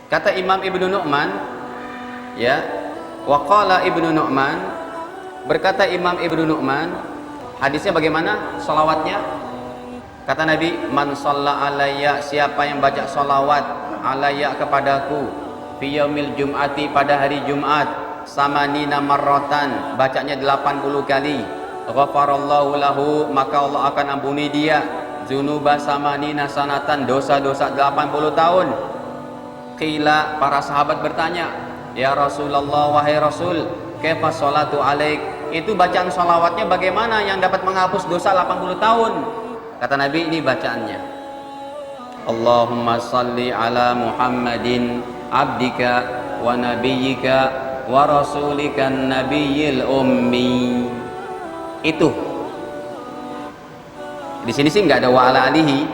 Kata Imam Ibnu Nu'man, ya, waqala Ibnu Nu'man, berkata Imam Ibnu Nu'man, hadisnya bagaimana salawatnya? Kata Nabi, man shalla alayya, siapa yang baca salawat alayya kepadaku fi yaumil jum'ati, pada hari Jumat, samanina marratan, bacanya 80 kali, ghafarallahu lahu, maka Allah akan ampuni dia dzunuba samanina sanatan, dosa-dosa 80 tahun. Qila, para sahabat bertanya, ya Rasulullah, wahai Rasul, kaifa sholatu alaik, itu bacaan sholawatnya bagaimana yang dapat menghapus dosa 80 tahun? Kata Nabi, ini bacaannya, Allahumma salli ala Muhammadin abdika wa nabiyyika wa rasulika nabiyil ummi. Itu di sini sih nggak ada wa ala alihi,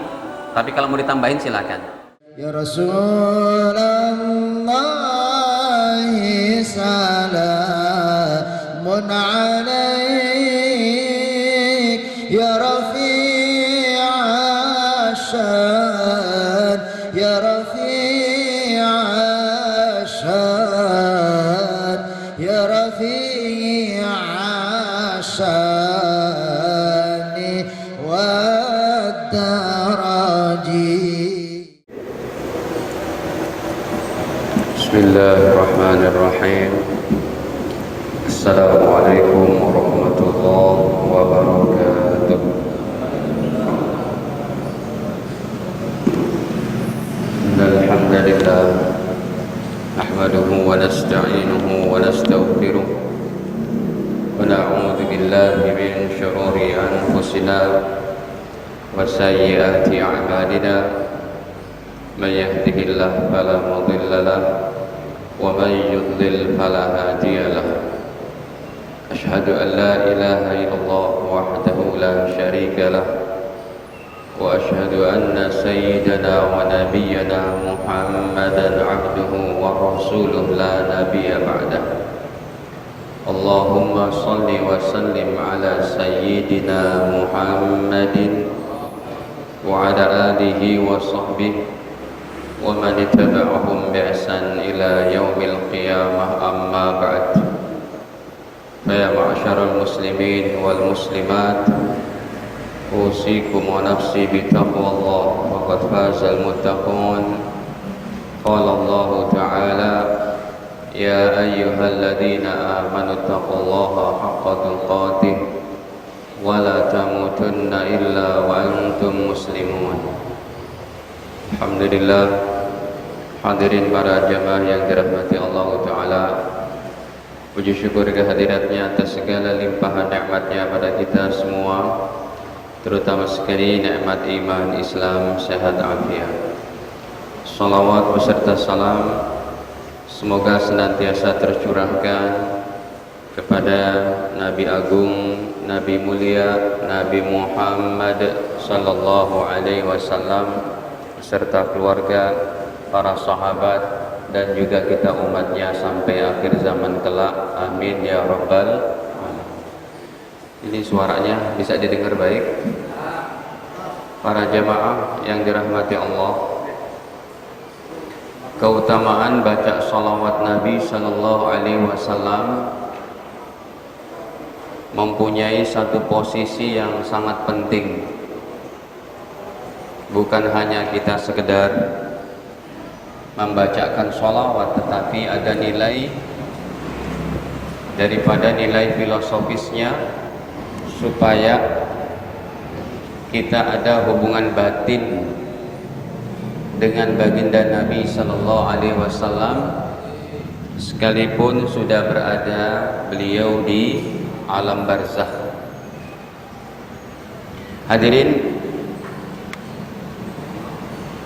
tapi kalau mau ditambahin silakan. Ya Rasulullah salamun alaik, ya rafi'asyan, ya rafi'asyan, ya rafi'asyan wa daraji. Bismillahirrahmanirrahim. Assalamualaikum warahmatullahi wabarakatuh. Innal hamdalillah nahmaduhu wa nasta'inuhu wa nastaghfiruh wa na'udzu billahi min shururi anfusina wa sayyiati a'malina. Man yahdihillahu fala mudilla lahu wa man yudlil fala hadiya lahu. Asyhadu an la ilaha illallah wahdahu la syarika lahu wa asyhadu anna sayyidana wa nabiyyana Muhammadan abduhu wa rasuluhu la nabiyya ba'dahu. Allahumma salli wa sallim ala sayyidina Muhammadin wa ala alihi wa sahbihi wa man ittaba'ahum bi ihsan ila yaumil qiyamah, amma ba'd. Ya ma'syaral muslimin wal muslimat, usikum wa nafsi bi taqwallah, faqad fazal muttaqun. Qala Allah ta'ala, ya ayyuhalladzina amanu taqullaha haqqa tuqatih wa la tamutunna illa wa antum muslimun. Alhamdulillah, hadirin para jamaah yang dirahmati Allah Ta'ala, puji syukur kehadiratnya atas segala limpahan nikmatnya pada kita semua, terutama sekali nikmat iman, Islam, sehat, afiat. Salawat beserta salam semoga senantiasa tercurahkan kepada Nabi Agung, Nabi Mulia, Nabi Muhammad Sallallahu Alaihi Wasallam, serta keluarga, para sahabat, dan juga kita umatnya sampai akhir zaman kelak. Amin ya rabbal alamin. Ini suaranya bisa didengar baik? Para jamaah yang dirahmati Allah, keutamaan baca salawat Nabi Sallallahu Alaihi Wasallam mempunyai satu posisi yang sangat penting. Bukan hanya kita sekedar membacakan sholawat, tetapi ada nilai daripada nilai filosofisnya, supaya kita ada hubungan batin dengan baginda Nabi Sallallahu Alaihi Wasallam, sekalipun sudah berada beliau di alam barzakh. Hadirin,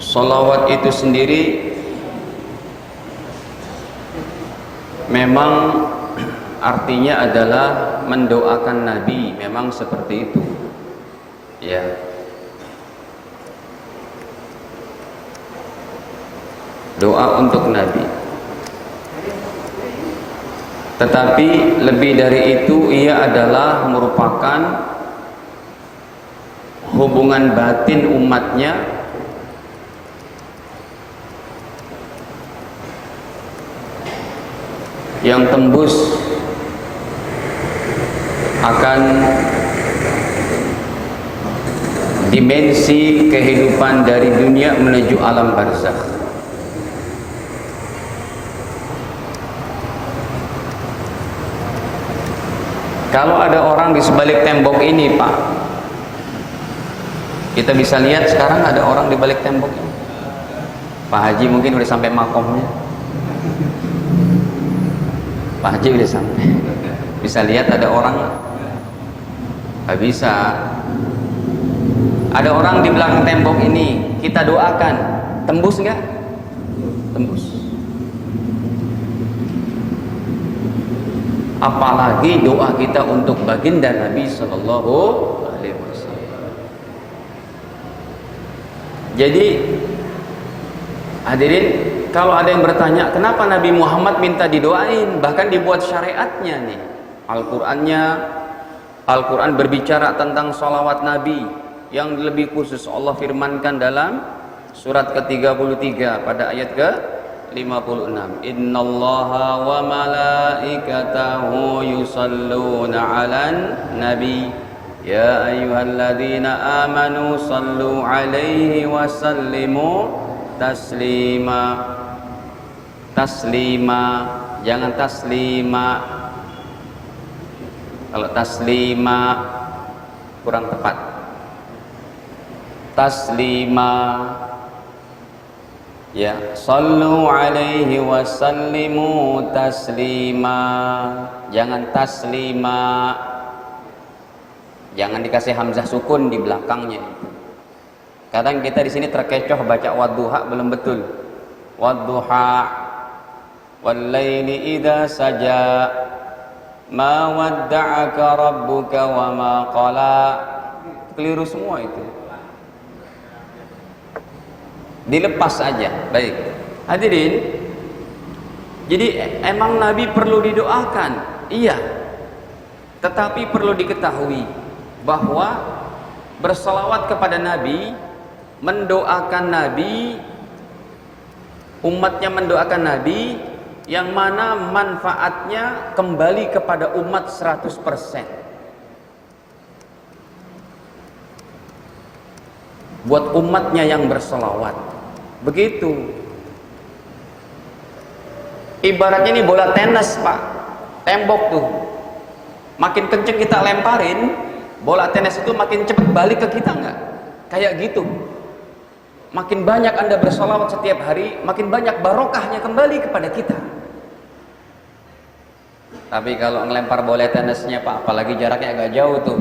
sholawat itu sendiri memang artinya adalah mendoakan Nabi, memang seperti itu, ya. Doa untuk Nabi. Tetapi lebih dari itu, ia adalah merupakan hubungan batin umatnya yang tembus akan dimensi kehidupan dari dunia menuju alam barzakh. Kalau ada orang di sebalik tembok ini, Pak, kita bisa lihat sekarang ada orang di balik tembok ini. Pak Haji mungkin udah sampai makomnya. Pak Haji udah sampai. Bisa lihat ada orang? Gak bisa. Ada orang di belakang tembok ini, kita doakan, tembus nggak? Tembus. Apalagi doa kita untuk baginda Nabi Sallallahu Alaihi Wasallam. Jadi hadirin, kalau ada yang bertanya kenapa Nabi Muhammad minta didoain, bahkan dibuat syariatnya nih, Al-Quran berbicara tentang salawat Nabi yang lebih khusus. Allah firmankan dalam surat ke-33 pada ayat ke-56, Innallaha wa malaikatahu yusalluna 'alan nabi ya ayyuhalladzina amanu sallu 'alaihi wa sallimu taslima. Taslima, jangan taslima. Kalau taslima kurang tepat. Taslima, ya, sallu alaihi wa sallimu taslima. Jangan taslima. Jangan dikasih hamzah sukun di belakangnya. Kadang kita di sini terkecoh baca wadduha belum betul. Wadduha wal laili idza saja ma wadda'aka rabbuka wa ma qala. Keliru semua itu. Dilepas saja. Baik. Hadirin, jadi emang Nabi perlu didoakan? Iya. Tetapi perlu diketahui bahwa berselawat kepada Nabi, mendoakan Nabi, umatnya mendoakan Nabi, yang mana manfaatnya kembali kepada umat 100%. Buat umatnya yang berselawat. Begitu. Ibaratnya ini bola tenis, Pak. Tembok tuh. Makin kenceng kita lemparin, bola tenis itu makin cepat balik ke kita nggak? Kayak gitu. Makin banyak Anda berselawat setiap hari, makin banyak barokahnya kembali kepada kita. Tapi kalau ngelempar bola tenisnya, Pak, apalagi jaraknya agak jauh tuh,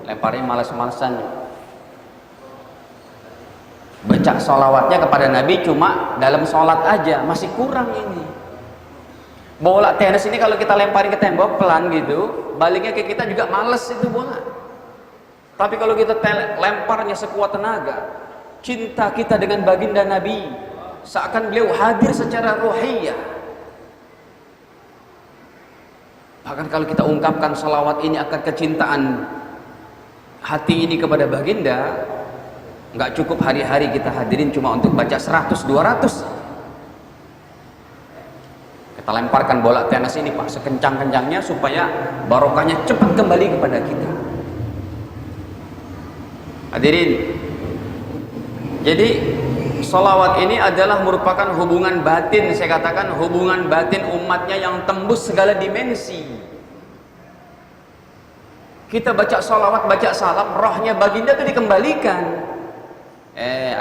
lemparnya malas-malasan. Baca sholawatnya kepada Nabi cuma dalam sholat aja, masih kurang ini. Bola tenis ini kalau kita lemparin ke tembok pelan gitu, baliknya ke kita juga males itu bola. Tapi kalau kita lemparnya sekuat tenaga, cinta kita dengan baginda Nabi, seakan beliau hadir secara ruhiyah. Bahkan kalau kita ungkapkan sholawat ini akan kecintaan hati ini kepada baginda, nggak cukup hari-hari kita hadirin cuma untuk baca 100, 200. Kita lemparkan bola tenis ini, Pak, sekencang-kencangnya supaya barokahnya cepat kembali kepada kita. Hadirin, jadi sholawat ini adalah merupakan hubungan batin, saya katakan hubungan batin umatnya yang tembus segala dimensi. Kita baca sholawat, baca salam, rohnya baginda itu dikembalikan.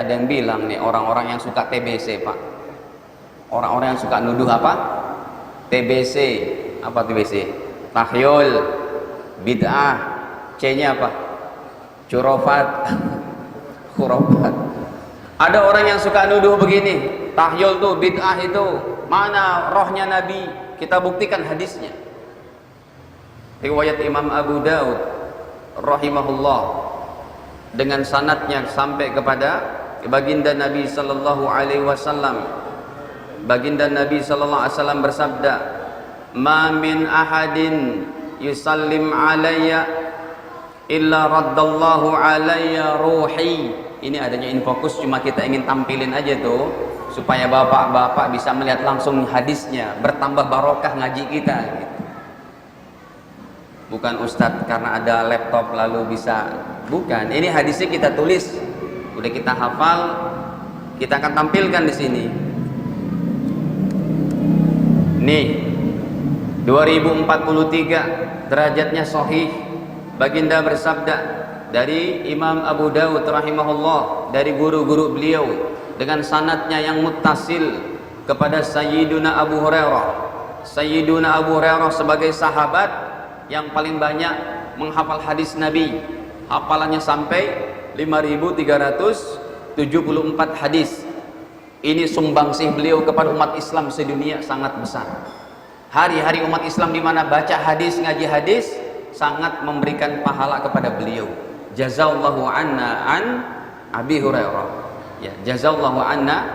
Ada yang bilang nih, orang-orang yang suka TBC, Pak, orang-orang yang suka nuduh apa? TBC, apa TBC? Tahyul, bid'ah, C-nya apa? Curofat, khurafat. Ada orang yang suka nuduh begini, tahyul tuh bid'ah itu, mana rohnya Nabi? Kita buktikan hadisnya. Riwayat Imam Abu Daud rahimahullah dengan sanadnya sampai kepada baginda Nabi sallallahu alaihi wasallam. Baginda Nabi sallallahu alaihi wasallam bersabda, "Ma min ahadin yusallim alayya illa raddallahu alayya ruhi." Ini adanya infokus, cuma kita ingin tampilin aja tuh. supaya bapak-bapak bisa melihat langsung hadisnya, bertambah barokah ngaji kita gitu. Bukan ustadz karena ada laptop lalu bisa, bukan. Ini hadisnya kita tulis, udah kita hafal, kita akan tampilkan di sini. Nih, 2043 derajatnya sahih. Baginda bersabda dari Imam Abu Dawud rahimahullah, dari guru-guru beliau dengan sanadnya yang muttasil kepada Sayyiduna Abu Hurairah. Sayyiduna Abu Hurairah sebagai sahabat yang paling banyak menghafal hadis Nabi, hafalannya sampai 5.374 hadis. Ini sumbangsih beliau kepada umat Islam sedunia sangat besar. Hari-hari umat Islam di mana baca hadis, ngaji hadis, sangat memberikan pahala kepada beliau. Jazallahu anna an Abi Hurairah. Ya, jazallahu anna,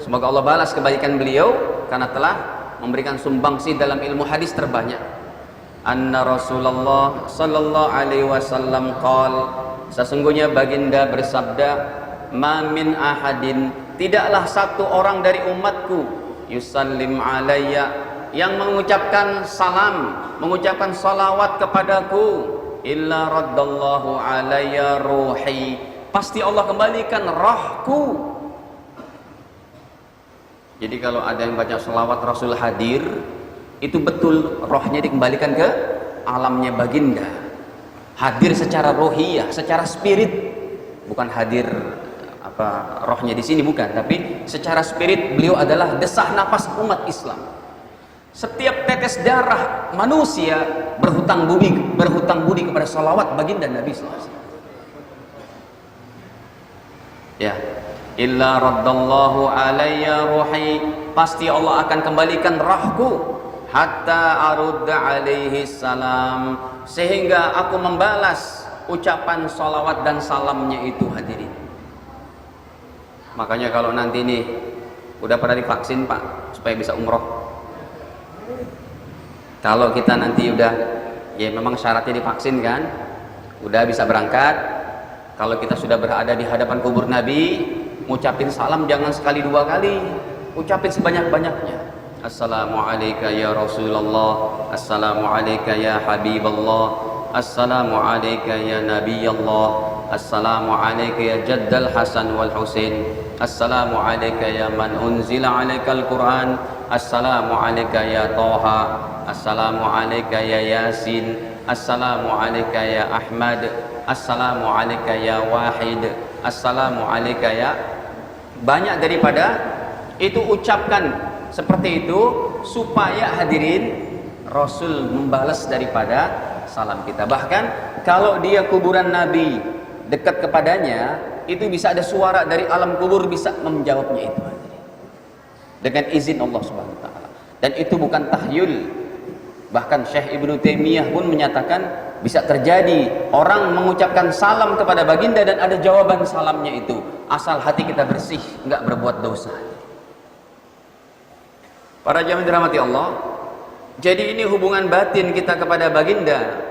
semoga Allah balas kebaikan beliau karena telah memberikan sumbangsih dalam ilmu hadis terbanyak. Anna Rasulullah sallallahu alaihi wasallam qala, sesungguhnya baginda bersabda, ma min ahadin, tidaklah satu orang dari umatku, yusallim alayya, yang mengucapkan salam, mengucapkan salawat kepadaku, illa raddallahu alayya ruhi, pasti Allah kembalikan rohku. Jadi kalau ada yang baca salawat Rasul hadir, itu betul rohnya dikembalikan ke alamnya baginda. Hadir secara rohiyah, secara spirit, bukan hadir apa rohnya di sini, bukan, tapi secara spirit beliau adalah desah nafas umat Islam. Setiap tetes darah manusia berhutang budi kepada salawat baginda Nabi SAW. Ya, illa raddallahu alayya ruhi, pasti Allah akan kembalikan rohku, hatta arudda alaihi salam, sehingga aku membalas ucapan salawat dan salamnya itu. Hadirin, makanya kalau nanti nih udah pada divaksin Pak, supaya bisa umroh. Kalau kita nanti udah, ya memang syaratnya divaksin kan, udah bisa berangkat. Kalau kita sudah berada di hadapan kubur Nabi, ngucapin salam jangan sekali dua kali, ucapin sebanyak-banyaknya. Assalamu alayka ya Rasulullah, assalamu alayka ya Habiballah, assalamu alayka ya Nabiyallah, assalamu alayka ya Jaddal Hasan wal Husain, assalamu alayka ya man unzila alaikal Quran, assalamu alayka ya Toha, assalamu alayka ya Yasin, assalamu alayka ya Ahmad, assalamu alayka ya Wahid, assalamu alayka ya, banyak daripada itu ucapkan seperti itu supaya hadirin Rasul membalas daripada salam kita. Bahkan kalau dia kuburan Nabi dekat kepadanya, itu bisa ada suara dari alam kubur bisa menjawabnya itu, hadirin, dengan izin Allah Subhanahu wa taala. Dan itu bukan tahyul. Bahkan Syekh Ibnu Taimiyah pun menyatakan bisa terjadi orang mengucapkan salam kepada baginda dan ada jawaban salamnya itu, asal hati kita bersih, enggak berbuat dosa. Para jamaah dirahmati Allah, jadi ini hubungan batin kita kepada baginda.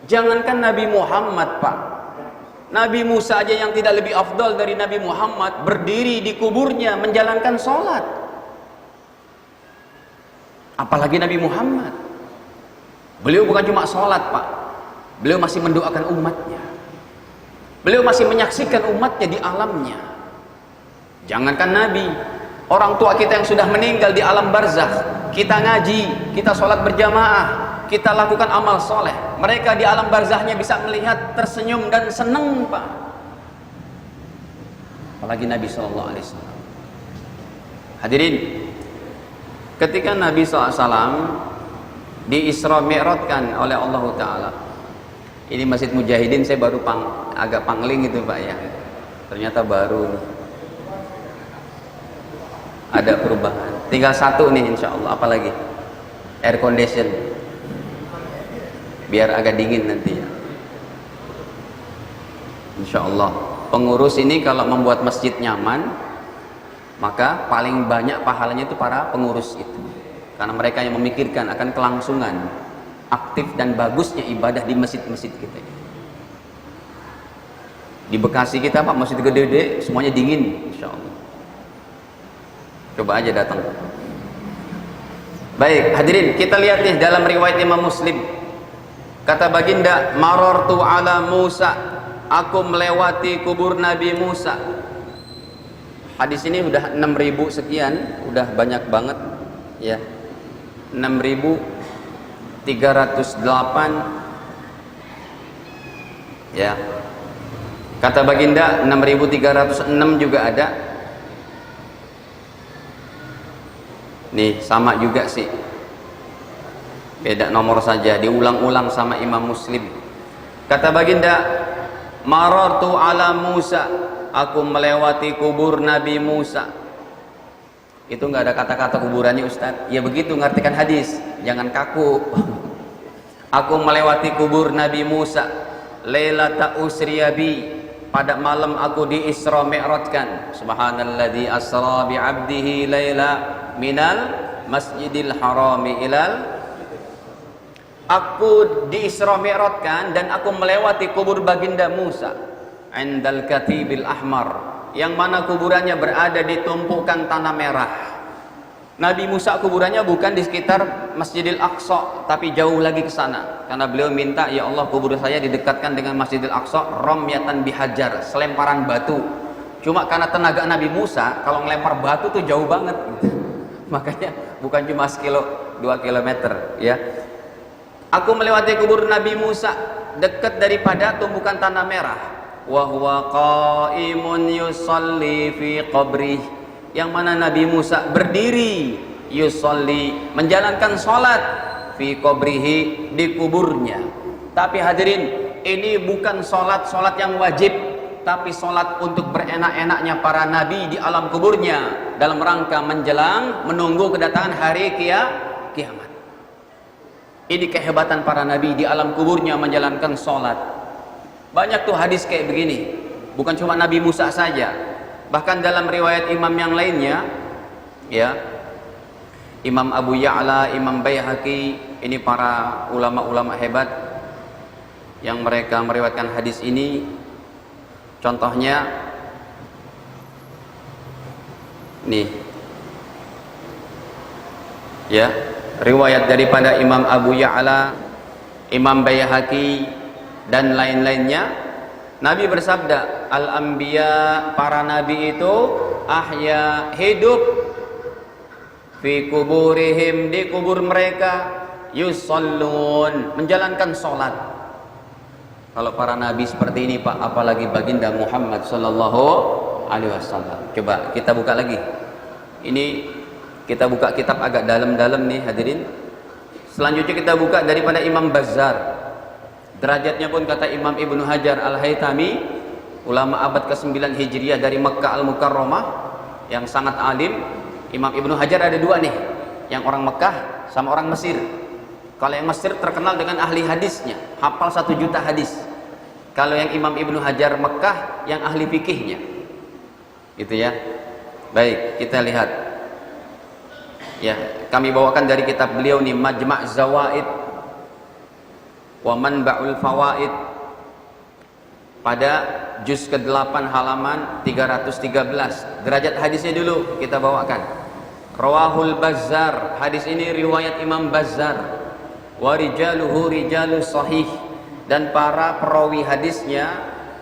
Jangankan Nabi Muhammad Pak, Nabi Musa aja yang tidak lebih afdal dari Nabi Muhammad berdiri di kuburnya menjalankan sholat, apalagi Nabi Muhammad. Beliau bukan cuma sholat Pak, beliau masih mendoakan umatnya, beliau masih menyaksikan umatnya di alamnya. Jangankan Nabi, orang tua kita yang sudah meninggal di alam barzakh, kita ngaji, kita sholat berjamaah, kita lakukan amal soleh, mereka di alam barzakhnya bisa melihat, tersenyum dan senang Pak. Apalagi Nabi SAW. Hadirin, ketika Nabi SAW di Isra Mi'rajkan oleh Allah Ta'ala, ini Masjid Mujahidin saya baru agak pangling itu Pak ya, ternyata baru nih, ada perubahan, tinggal satu nih insya Allah, apalagi air condition biar agak dingin nanti ya, insya Allah. Pengurus ini kalau membuat masjid nyaman, maka paling banyak pahalanya itu para pengurus itu, karena mereka yang memikirkan akan kelangsungan aktif dan bagusnya ibadah di masjid-masjid kita. Di Bekasi kita Pak, masjid gede-gede semuanya dingin insya Allah. Coba aja datang. Baik, hadirin, kita lihat nih dalam riwayat Imam Muslim. Kata baginda, marartu ala Musa, aku melewati kubur Nabi Musa. Hadis ini udah 6.000 sekian, udah banyak banget ya. 6.308 ya. Kata baginda 6.306 juga ada. Nih sama juga sih, beda nomor saja, diulang-ulang sama Imam Muslim. Kata baginda, marartu ala Musa, aku melewati kubur Nabi Musa. Itu nggak ada kata-kata kuburannya Ustaz. Ya begitu ngartikan hadis, jangan kaku. Aku melewati kubur Nabi Musa lailata usriyabi, pada malam aku di Isra Mi'rajkan. Subhanalladzi asra bi 'abdihi laila minal masjidil harami ilal. Aku di Isra Mi'rajkan dan aku melewati kubur baginda Musa indal katibil ahmar, yang mana kuburannya berada di tumpukan tanah merah. Nabi Musa kuburannya bukan di sekitar Masjidil Aqsa, tapi jauh lagi ke sana. Karena beliau minta, ya Allah, kubur saya didekatkan dengan Masjidil Aqsa ramyatan bihajar, selemparan batu. Cuma karena tenaga Nabi Musa, kalau ngelempar batu tuh jauh banget. Makanya bukan cuma 2 kilometer ya. Aku melewati kubur Nabi Musa dekat daripada tumpukan tanah merah. Wa huwa qaimun yusalli fi qabrih, yang mana Nabi Musa berdiri yusalli, menjalankan salat fi qabrihi, di kuburnya. Tapi hadirin, ini bukan salat yang wajib, tapi salat untuk berenak-enaknya para nabi di alam kuburnya dalam rangka menjelang menunggu kedatangan hari kiamat. Ini kehebatan para nabi di alam kuburnya menjalankan salat. Banyak tuh hadis kayak begini, bukan cuma Nabi Musa saja, bahkan dalam riwayat imam yang lainnya ya, Imam Abu Ya'la, Imam Baihaqi, ini para ulama-ulama hebat yang mereka meriwayatkan hadis ini. Contohnya nih ya, riwayat daripada Imam Abu Ya'la, Imam Baihaqi dan lain-lainnya. Nabi bersabda, al-anbiya, para nabi itu ahya, hidup, fi kuburihim, di kubur mereka, yusallun, menjalankan sholat. Kalau para nabi seperti ini Pak, apalagi baginda Muhammad sallallahu alaihi wasallam. Coba kita buka lagi. Ini kita buka kitab agak dalam-dalam nih hadirin. Selanjutnya kita buka daripada Imam Bazzar. Derajatnya pun kata Imam Ibnu Hajar Al-Haytami, ulama abad ke-9 Hijriah dari Mekkah Al-Mukarramah yang sangat alim. Imam Ibnu Hajar ada dua nih, yang orang Mekkah sama orang Mesir. Kalau yang Mesir terkenal dengan ahli hadisnya, hafal 1 juta hadis. Kalau yang Imam Ibnu Hajar Mekkah, yang ahli fikihnya. Gitu ya. Baik, kita lihat. Ya, kami bawakan dari kitab beliau nih, Majma' Zawaid wa Manba'ul Fawaid, pada juz ke-8 halaman 313. Derajat hadisnya dulu kita bawakan. Rawahul Bazzar, hadis ini riwayat Imam Bazzar. Wa rijaluhu rijalus sahih, dan para perawi hadisnya,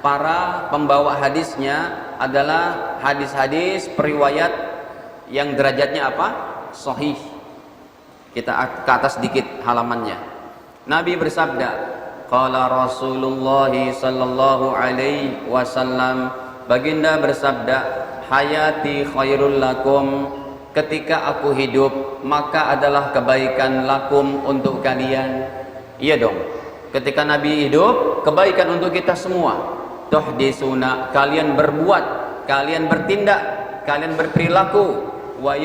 para pembawa hadisnya adalah hadis-hadis periwayat yang derajatnya apa? Sahih. Kita ke atas sedikit halamannya. Nabi bersabda, qala Rasulullah sallallahu alaihi wasallam, baginda bersabda, hayati khairul lakum, ketika aku hidup maka adalah kebaikan lakum, untuk kalian. Iya dong, ketika Nabi hidup kebaikan untuk kita semua. Tuhdisuna, kalian berbuat, kalian bertindak, kalian berperilaku. Wa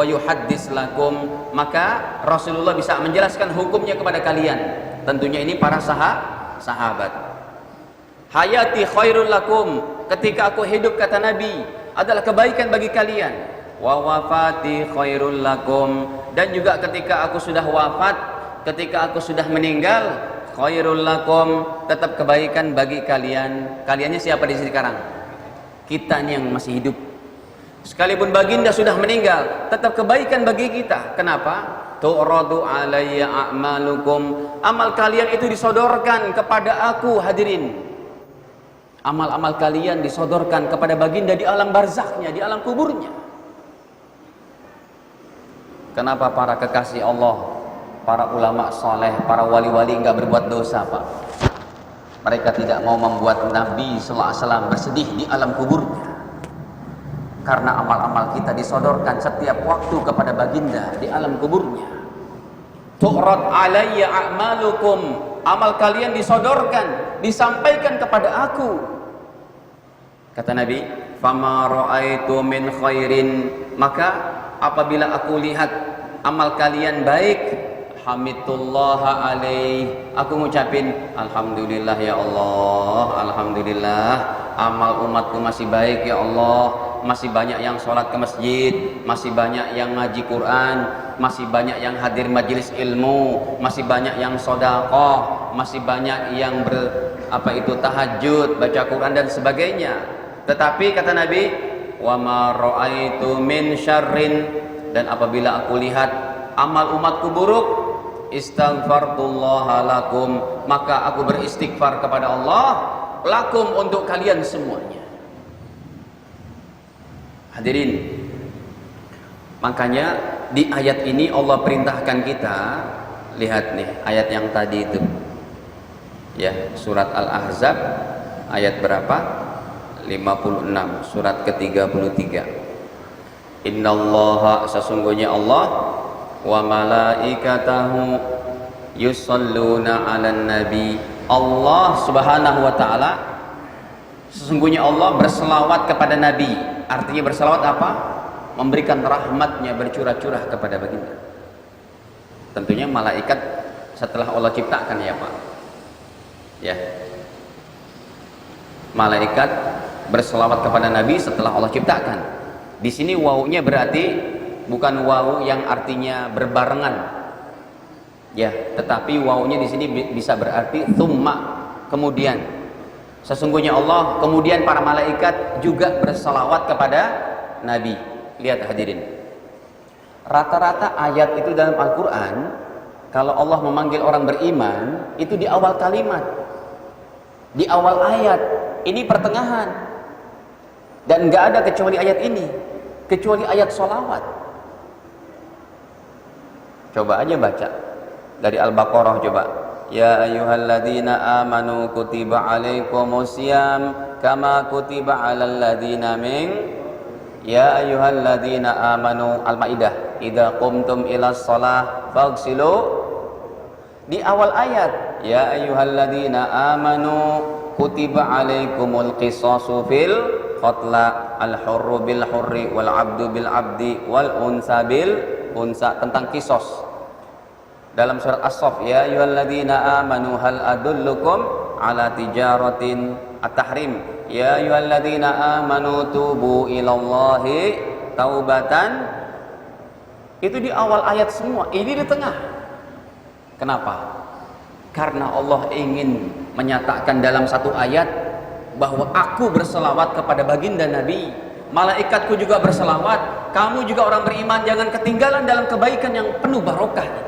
yuhaddis lakum, maka Rasulullah bisa menjelaskan hukumnya kepada kalian. Tentunya ini para sahabat. Hayati khairul lakum, ketika aku hidup kata Nabi adalah kebaikan bagi kalian. Wa wafati khairul lakum, dan juga ketika aku sudah wafat, ketika aku sudah meninggal, khairul lakum, tetap kebaikan bagi kalian. Kaliannya siapa di sini sekarang? Kita nih yang masih hidup. Sekalipun baginda sudah meninggal, tetap kebaikan bagi kita. Kenapa? Tu'radu alayya a'malukum. Amal kalian itu disodorkan kepada aku, hadirin. Amal-amal kalian disodorkan kepada baginda di alam barzakhnya, di alam kuburnya. Kenapa para kekasih Allah, para ulama soleh, para wali-wali enggak berbuat dosa, Pak? Mereka tidak mau membuat Nabi sallallahu alaihi wasallam bersedih di alam kuburnya. Karena amal-amal kita disodorkan setiap waktu kepada baginda di alam kuburnya. Tu'rad alayya a'malukum. Amal kalian disodorkan, disampaikan kepada aku. Kata Nabi, fama ra'aitu min khairin, maka apabila aku lihat amal kalian baik, hamidullah alaih, aku ngucapin alhamdulillah ya Allah, alhamdulillah amal umatku masih baik ya Allah. Masih banyak yang sholat ke masjid, masih banyak yang ngaji Quran, masih banyak yang hadir majelis ilmu, masih banyak yang sedekah, masih banyak yang tahajud, baca Quran dan sebagainya. Tetapi kata Nabi, wa ma ra'aitu min syarrin, dan apabila aku lihat amal umatku buruk, istaghfartullaha lakum, maka aku beristighfar kepada Allah, lakum, untuk kalian semuanya. Hadirin, makanya di ayat ini Allah perintahkan kita, lihat nih ayat yang tadi itu ya, surat Al-Ahzab ayat berapa? 56, surat ke-33. Innallaha, sesungguhnya Allah, wa malaikatahu yusalluna 'alan nabi. Allah Subhanahu wa taala, sesungguhnya Allah berselawat kepada Nabi. Artinya berselawat apa? Memberikan rahmatnya, bercurah-curah kepada baginda. Tentunya malaikat setelah Allah ciptakan ya Pak. Ya. Malaikat berselawat kepada Nabi setelah Allah ciptakan. Di sini wawunya berarti bukan wawu yang artinya berbarengan. Ya, tetapi wawunya di sini bisa berarti tsumma, kemudian. Sesungguhnya Allah, kemudian para malaikat juga bersalawat kepada Nabi. Lihat hadirin, rata-rata ayat itu dalam Al-Quran, kalau Allah memanggil orang beriman, itu di awal kalimat, di awal ayat. Ini pertengahan, dan nggak ada kecuali ayat ini, kecuali ayat sholawat. Coba aja baca dari Al-Baqarah, coba. Ya ayyuhalladzina amanu kutiba alaikumusiyam kama kutiba alal ladzina min. Ya ayyuhalladzina amanu, Al-Maidah, idza qumtum ilas shalah faghsilu. Di awal ayat, ya ayyuhalladzina amanu kutiba alaikumul qisasu fil qatla, al-hurru bil hurri wal abdu bil abdi wal unsa bil unsa, tentang kisos. Dalam surat As-Saff, ya ayyuhalladzina amanu hal adullukum ala tijaratin, At-Tahrim, ya ayyuhalladzina amanu tubu ilallahi taubatan. Itu di awal ayat semua, ini di tengah. Kenapa? Karena Allah ingin menyatakan dalam satu ayat bahwa aku berselawat kepada baginda Nabi, malaikatku juga berselawat, kamu juga orang beriman jangan ketinggalan dalam kebaikan yang penuh barokah ini.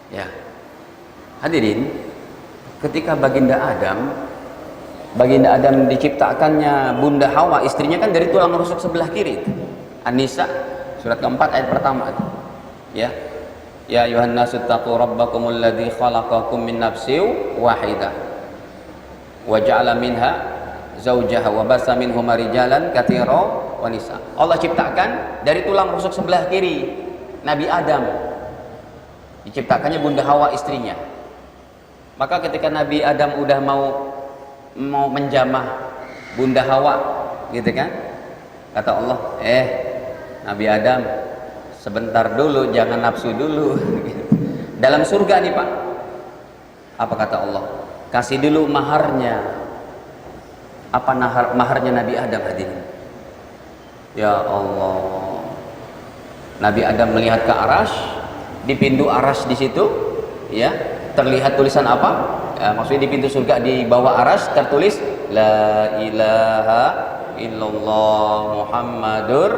Ya, hadirin, ketika baginda Adam diciptakannya Bunda Hawa, istrinya kan dari tulang rusuk sebelah kiri. An-Nisa surat keempat ayat pertama. Ya, ya ayuhan nasu taqu rabbakumul ladzi khalaqakum min nafsin wahidah wa ja'ala minha zaujaha wa basa minhuma rijalan katsira wa nisa. Allah ciptakan dari tulang rusuk sebelah kiri Nabi Adam, diciptakannya Bunda Hawa istrinya. Maka ketika Nabi Adam udah mau menjamah Bunda Hawa, gitu kan, kata Allah, Nabi Adam, sebentar dulu, jangan nafsu dulu. Dalam surga nih Pak, apa kata Allah? Kasih dulu maharnya. Apa maharnya Nabi Adam, hadirin? Ya Allah, Nabi Adam melihat ke arasy, di pintu arasy di situ, ya, terlihat tulisan apa? maksudnya di pintu surga di bawah aras tertulis la ilaha illallah Muhammadur.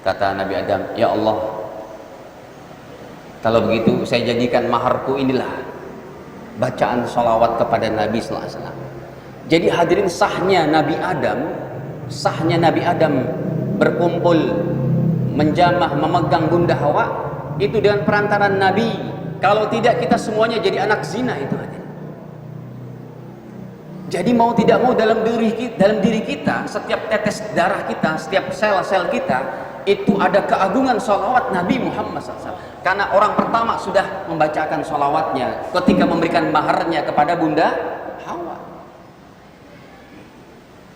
Kata Nabi Adam, ya Allah, kalau begitu saya jadikan maharku inilah bacaan salawat kepada Nabi sallallahu alaihi wasallam. Jadi hadirin, sahnya Nabi Adam berkumpul menjamah memegang Bunda Hawa itu dengan perantaran Nabi. Kalau tidak, kita semuanya jadi anak zina itu hadirin. Jadi mau tidak mau dalam diri kita, setiap tetes darah kita, setiap sel-sel kita itu ada keagungan salawat Nabi Muhammad SAW. Karena orang pertama sudah membacakan salawatnya ketika memberikan maharnya kepada Bunda Hawa.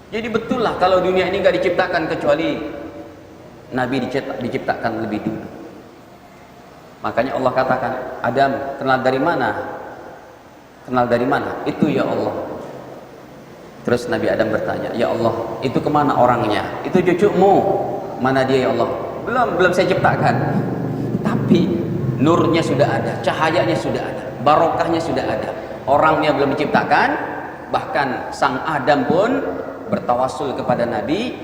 Jadi betul lah kalau dunia ini nggak diciptakan kecuali Nabi diciptakan lebih dulu. Makanya Allah katakan, Adam, kenal dari mana? Kenal dari mana? Itu ya Allah. Terus Nabi Adam bertanya, ya Allah, itu kemana orangnya? Itu cucumu. Mana dia ya Allah? Belum saya ciptakan. Tapi nurnya sudah ada, cahayanya sudah ada, barokahnya sudah ada. Orangnya belum diciptakan. Bahkan sang Adam pun bertawasul kepada Nabi,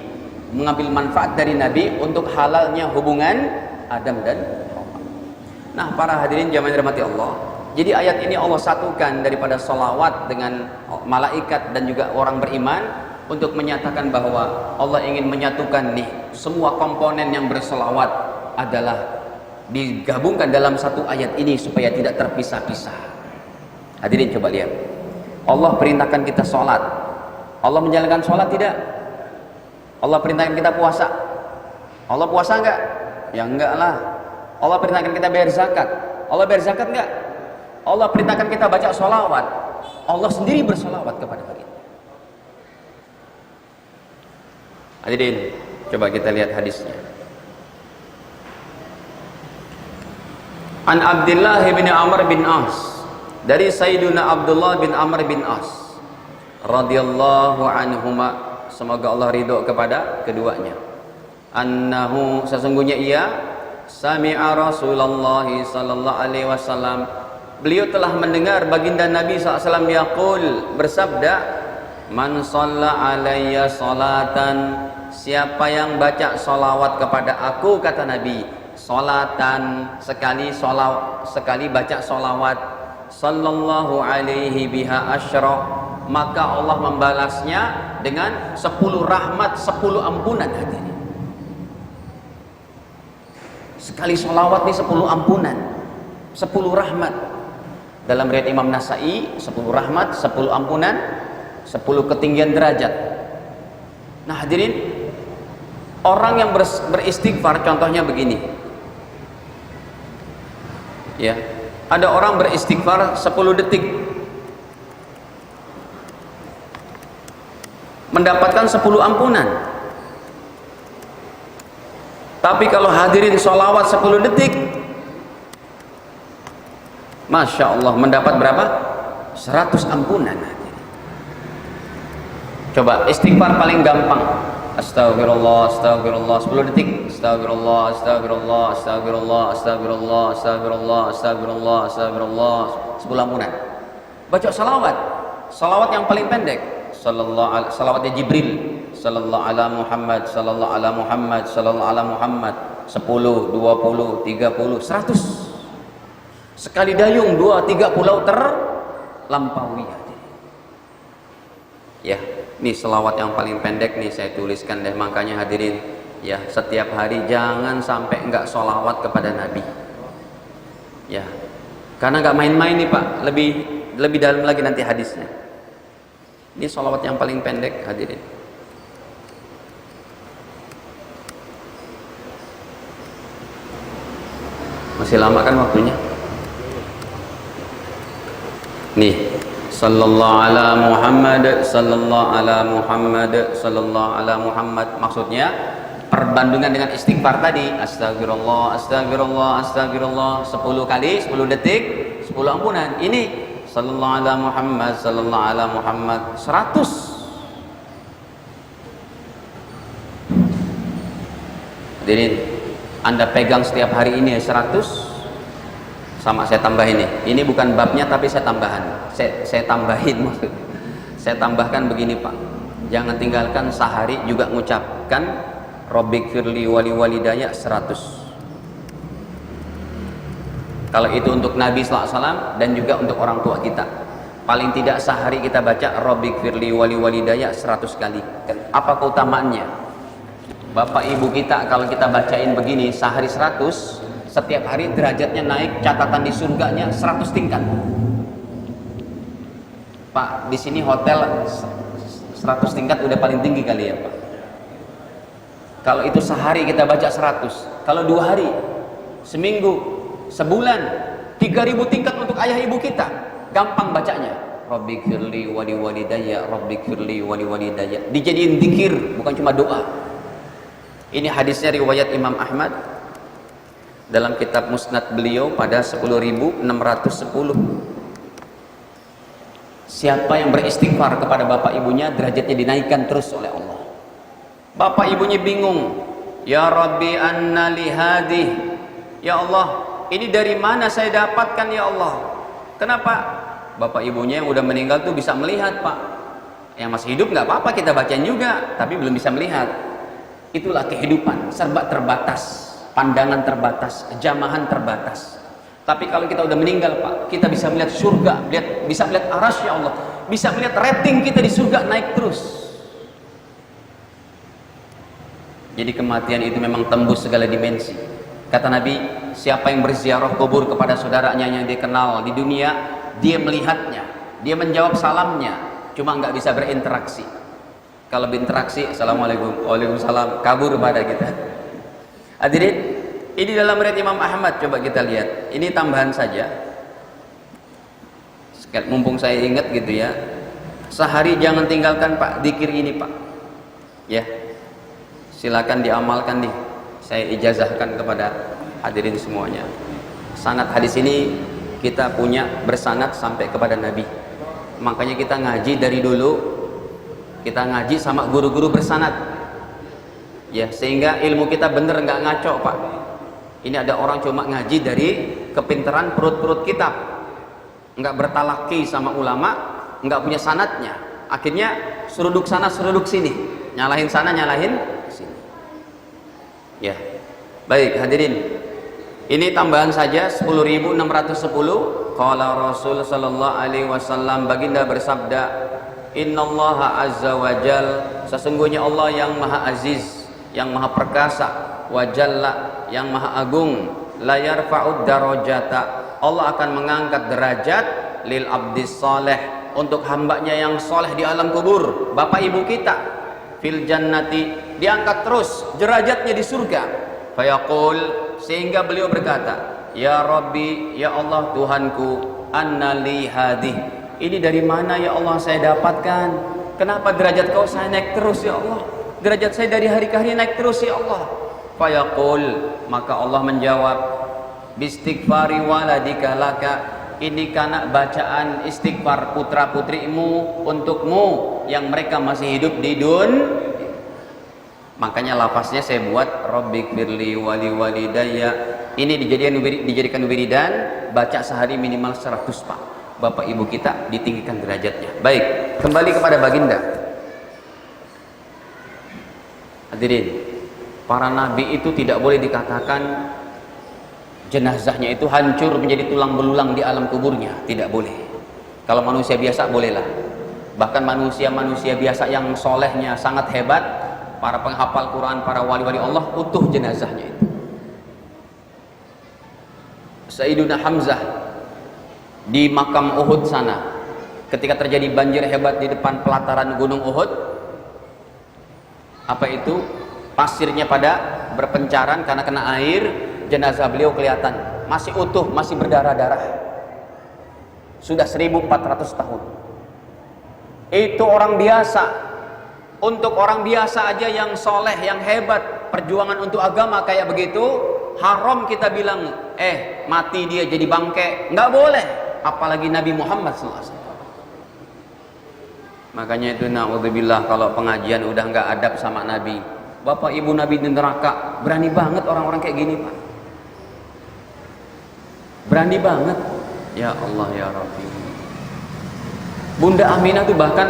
mengambil manfaat dari Nabi untuk halalnya hubungan Adam dan Hawa. Nah, para hadirin jamaah dirahmati Allah, jadi ayat ini Allah satukan daripada salawat dengan malaikat dan juga orang beriman untuk menyatakan bahwa Allah ingin menyatukan nih semua komponen yang berselawat adalah digabungkan dalam satu ayat ini supaya tidak terpisah-pisah. Hadirin coba lihat, Allah perintahkan kita sholat. Allah menjalankan sholat tidak? Allah perintahkan kita puasa. Allah puasa enggak? Ya enggak lah. Allah perintahkan kita bayar zakat. Allah bayar zakat enggak? Allah perintahkan kita baca sholawat. Allah sendiri bersolawat kepada kita. Hadirin, coba kita lihat hadisnya. An Abdullah bin Amr bin As, dari Sayyiduna Abdullah bin Amr bin As radhiyallahu anhuma, semoga Allah ridho kepada keduanya. Annahu, sesungguhnya ia sami'a Rasulullah sallallahu alaihi wasallam, beliau telah mendengar baginda Nabi SAW yaqul, bersabda, man shalla alayya salatan, siapa yang baca salawat kepada aku, kata Nabi, salatan, sekali baca salawat, sallallahu alaihi biha asyra, maka Allah membalasnya dengan 10 rahmat, 10 ampunan. Hadirin, sekali salawat nih 10 ampunan, 10 rahmat. Dalam riwayat Imam Nasai 10 rahmat, 10 ampunan, 10 ketinggian derajat. Nah hadirin, orang yang beristighfar contohnya begini ya, ada orang beristighfar 10 detik mendapatkan 10 ampunan. Tapi kalau hadirin sholawat 10 detik, Masya Allah, mendapat berapa? 100 ampunan. Coba istighfar paling gampang, astagfirullah, astagfirullah, 10 detik, astagfirullah, astagfirullah, astagfirullah, astagfirullah, astagfirullah, astagfirullah, astagfirullah, 10 ampunan. Baca salawat, salawat yang paling pendek, salawatnya Jibril, sallallahu ala Muhammad, sallallahu ala Muhammad, sallallahu ala Muhammad, 10, 20, 30, 100. Sekali dayung 2-3 pulau terlampaui. Ya, ini selawat yang paling pendek nih saya tuliskan deh. Makanya hadirin ya, setiap hari jangan sampai enggak sholawat kepada Nabi. Ya, karena enggak main-main nih Pak. Lebih dalam lagi nanti hadisnya. Ini sholawat yang paling pendek hadirin. Masih lama kan waktunya? Nih, sallallahu ala Muhammad, sallallahu ala Muhammad, sallallahu ala Muhammad. Maksudnya perbandingan dengan istighfar tadi, astagfirullah, astagfirullah, astagfirullah, 10 kali, 10 detik, 10 ampunan. Ini sallallahu ala Muhammad, sallallahu ala Muhammad, 100. Hadirin, Anda pegang setiap hari ini 100. Sama saya tambahin nih. Ini bukan babnya tapi saya tambahan. Saya tambahin maksudnya. Saya tambahkan begini Pak. Jangan tinggalkan sehari juga mengucapkan Rabbik firli wali walidaya 100. Kalau itu untuk Nabi SAW dan juga untuk orang tua kita, paling tidak sehari kita baca Rabbik firli wali walidaya 100 kali. Apa keutamaannya? Bapak ibu kita kalau kita bacain begini sehari 100, setiap hari derajatnya naik, catatan di surganya 100 tingkat. Pak, di sini hotel 100 tingkat udah paling tinggi kali ya Pak. Kalau itu sehari kita baca 100, kalau 2 hari, seminggu, sebulan, 3000 tingkat untuk ayah ibu kita. Gampang bacanya. Rabbik firli wali walidayya, Rabbik firli wali walidayya. Dijadiin zikir, bukan cuma doa. Ini hadisnya riwayat Imam Ahmad dalam kitab Musnad beliau pada 10.610. Siapa yang beristighfar kepada bapak ibunya, derajatnya dinaikkan terus oleh Allah. Bapak ibunya bingung, ya Rabbi anna li hadih, ya Allah ini dari mana saya dapatkan ya Allah. Kenapa? Bapak ibunya yang udah meninggal tuh bisa melihat Pak. Yang masih hidup nggak apa-apa kita bacain juga, tapi belum bisa melihat. Itulah kehidupan, serba terbatas, pandangan terbatas, jamahan terbatas. Tapi kalau kita udah meninggal Pak, kita bisa melihat surga, bisa melihat arasy ya Allah, bisa melihat rating kita di surga naik terus. Jadi kematian itu memang tembus segala dimensi. Kata Nabi, siapa yang berziarah kubur kepada saudaranya yang dia kenal di dunia, dia melihatnya, dia menjawab salamnya, cuma nggak bisa berinteraksi. Kalau berinteraksi, assalamualaikum, waalaikumsalam, kabur pada kita. Hadirin, ini dalam riwayat Imam Ahmad, coba kita lihat. Ini tambahan saja. Mumpung saya ingat gitu ya. Sehari jangan tinggalkan Pak zikir ini Pak. Ya. Silakan diamalkan nih. Saya ijazahkan kepada hadirin semuanya. Sanad hadis ini kita punya bersanad sampai kepada Nabi. Makanya kita ngaji dari dulu, kita ngaji sama guru-guru bersanad. Ya, sehingga ilmu kita bener nggak ngaco Pak. Ini ada orang cuma ngaji dari kepintaran perut-perut kitab, nggak bertalaki sama ulama, nggak punya sanadnya. Akhirnya seruduk sana seruduk sini, nyalahin sana nyalahin sini. Ya, baik hadirin. Ini tambahan saja 10.610. Qala Rasul sallallahu alaihi wasallam, baginda bersabda, Innallaha azza wa jal, sesungguhnya Allah yang maha aziz, yang maha perkasa, wa jalla, yang maha agung, la yarfa'ud darajata, Allah akan mengangkat derajat lil abdis saleh, untuk hambanya yang soleh di alam kubur, bapak ibu kita, fil jannati, diangkat terus derajatnya di surga. Fayaqul, sehingga beliau berkata, ya Rabbi, ya Allah Tuhanku, anna li hadih, ini dari mana ya Allah saya dapatkan? Kenapa derajat kau saya naik terus ya Allah? Derajat saya dari hari ke hari naik terus ya Allah. Fayaqul, maka Allah menjawab, bistighfari waladika laka, ini karena bacaan istighfar putra putrimu untukmu yang mereka masih hidup di dunia. Makanya lafaznya saya buat Rabbik firli wali walidayya. Ini dijadikan wiridan, baca sehari minimal 100 Pak. Bapak ibu kita ditinggikan derajatnya. Baik, kembali kepada baginda. Hadirin, para nabi itu tidak boleh dikatakan jenazahnya itu hancur menjadi tulang belulang di alam kuburnya, tidak boleh. Kalau manusia biasa bolehlah. Bahkan manusia-manusia biasa yang solehnya sangat hebat, para penghafal Quran, para wali-wali Allah, utuh jenazahnya itu. Sayyiduna Hamzah di makam Uhud sana, ketika terjadi banjir hebat di depan pelataran gunung Uhud, apa itu, pasirnya pada berpencaran karena kena air, jenazah beliau kelihatan masih utuh, masih berdarah-darah, sudah 1400 tahun. Itu orang biasa. Untuk orang biasa aja yang soleh, yang hebat, perjuangan untuk agama kayak begitu, haram kita bilang, mati dia jadi bangke, nggak boleh. Apalagi Nabi Muhammad SAW. Makanya itu na'udzubillah, kalau pengajian udah nggak adab sama Nabi, bapak ibu Nabi di neraka, berani banget orang-orang kayak gini Pak. Berani banget. Ya Allah ya Rabbi. Bunda Aminah tuh bahkan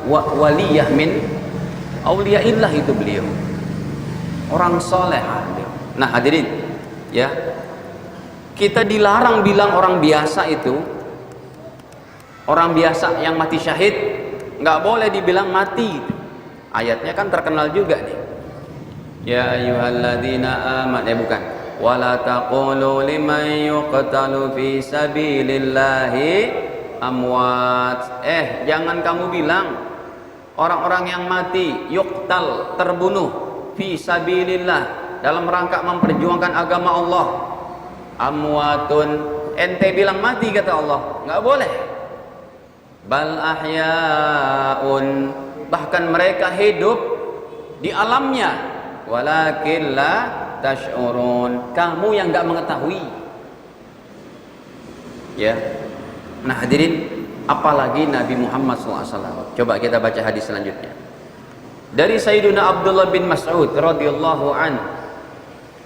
waliyah min auliyaillah itu beliau. Orang soleh. Nah hadirin, ya, kita dilarang bilang orang biasa itu, orang biasa yang mati syahid, nggak boleh dibilang mati. Ayatnya kan terkenal juga nih. Ya ayyuhalladzina amanu, bukan. Wala taqulu liman yuqtalu fi sabilillahi amwat. Jangan kamu bilang orang-orang yang mati yuqtal, terbunuh, fi sabilillah, dalam rangka memperjuangkan agama Allah, amwatun, ente bilang mati kata Allah, nggak boleh. Bal ahyaun, bahkan mereka hidup di alamnya, walakin la tash'urun, kamu yang nggak mengetahui. Ya, nah hadirin, apalagi Nabi Muhammad SAW. Coba kita baca hadis selanjutnya dari Sayyidina Abdullah bin Mas'ud radhiyallahu an.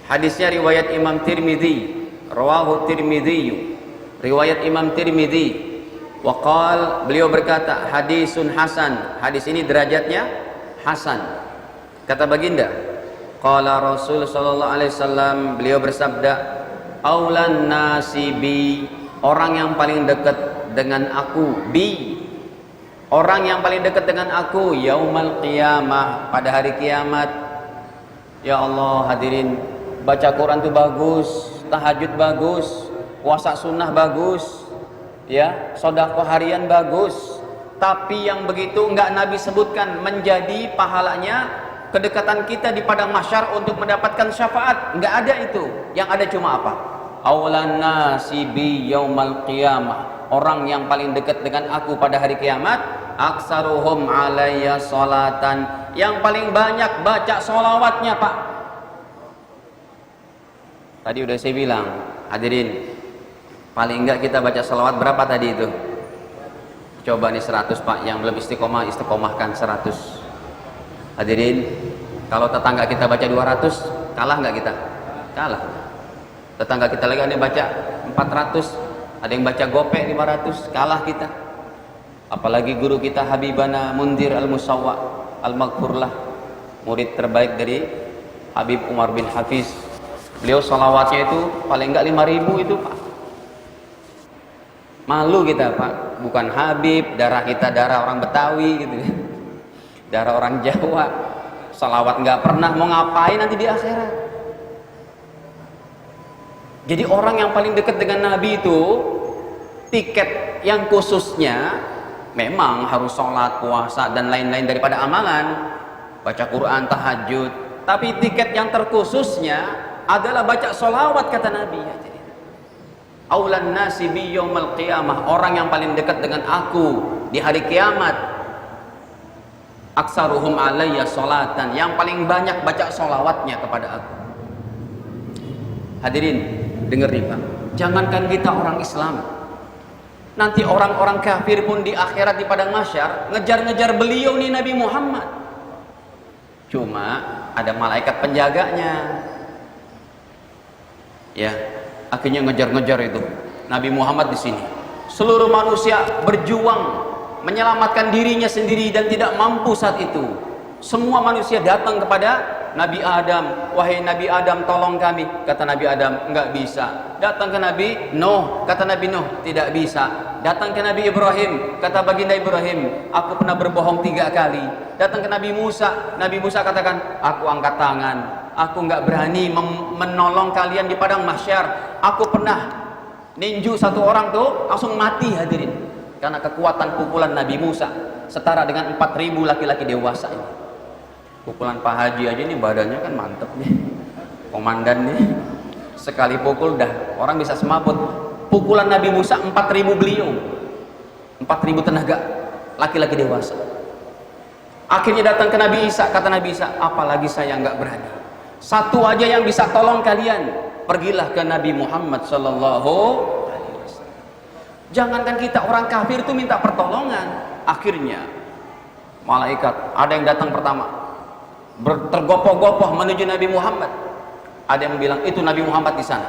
Hadisnya riwayat Imam Tirmidzi, rawahu Tirmidzi, riwayat Imam Tirmidzi. Waqal, beliau berkata, hadisun hasan, hadis ini derajatnya hasan. Kata baginda, qala Rasul sallallahu alaihi wasallam, beliau bersabda, aulan nasibi, orang yang paling dekat dengan aku, bi, orang yang paling dekat dengan aku, yaumal qiyamah, pada hari kiamat. Ya Allah hadirin, baca Quran itu bagus, tahajud bagus, puasa sunnah bagus, ya, sedekah harian bagus, tapi yang begitu enggak Nabi sebutkan menjadi pahalanya kedekatan kita di padang mahsyar untuk mendapatkan syafaat. Enggak ada itu. Yang ada cuma apa? Aulan nasi bi yaumal qiyamah, orang yang paling dekat dengan aku pada hari kiamat, aksaruhum alayya salatan, yang paling banyak baca sholawatnya, Pak. Tadi udah saya bilang, hadirin, paling enggak kita baca sholawat berapa tadi itu? Coba nih 100 Pak, yang belum istiqomah, istiqomahkan 100. Hadirin, kalau tetangga kita baca 200, kalah nggak kita? Kalah. Tetangga kita lagi ada yang baca 400, ada yang baca gope 500, kalah kita. Apalagi guru kita Habibana Mundir Al-Musawwa Al-Maghfurlah, murid terbaik dari Habib Umar bin Hafiz. Beliau sholawatnya itu paling enggak 5.000 itu, Pak. Malu kita, Pak. Bukan Habib, darah kita darah orang Betawi gitu, darah orang Jawa. Sholawat nggak pernah, mau ngapain nanti di akhirat? Jadi orang yang paling dekat dengan Nabi itu, tiket yang khususnya memang harus sholat, puasa dan lain-lain daripada amalan, baca Quran, tahajud. Tapi tiket yang terkhususnya adalah baca sholawat, kata Nabi. Aulan nasi bi yaumal qiyamah, orang yang paling dekat dengan aku di hari kiamat, aksaruhum alayya sholatan, yang paling banyak baca sholawatnya kepada aku. Hadirin, dengar nih Pak, jangankan kita orang Islam, nanti orang-orang kafir pun di akhirat di padang mahsyar ngejar-ngejar beliau nih, Nabi Muhammad. Cuma ada malaikat penjaganya, ya, akhirnya ngejar-ngejar itu Nabi Muhammad di sini. Seluruh manusia berjuang menyelamatkan dirinya sendiri dan tidak mampu saat itu. Semua manusia datang kepada Nabi Adam, wahai Nabi Adam, tolong kami. Kata Nabi Adam, enggak bisa. Datang ke Nabi Nuh, kata Nabi Nuh, tidak bisa. Datang ke Nabi Ibrahim, kata baginda Ibrahim, aku pernah berbohong 3 kali. Datang ke Nabi Musa, Nabi Musa katakan, aku angkat tangan, aku enggak berani menolong kalian di padang mahsyar. Aku pernah ninju 1 orang tuh langsung mati, hadirin, karena kekuatan pukulan Nabi Musa setara dengan 4.000 laki-laki dewasa ini. Pukulan Pak Haji aja nih badannya kan mantep nih, komandan nih, sekali pukul dah orang bisa semaput. Pukulan Nabi Musa 4.000 beliau, 4.000 tenaga laki-laki dewasa. Akhirnya datang ke Nabi Isa, kata Nabi Isa, apalagi saya nggak berani, satu aja yang bisa tolong kalian, pergilah ke Nabi Muhammad sallallahu alaihi wasallam. Jangankan kita orang kafir itu minta pertolongan. Akhirnya malaikat ada yang datang pertama, tergopoh-gopoh menuju Nabi Muhammad. Ada yang bilang itu Nabi Muhammad di sana,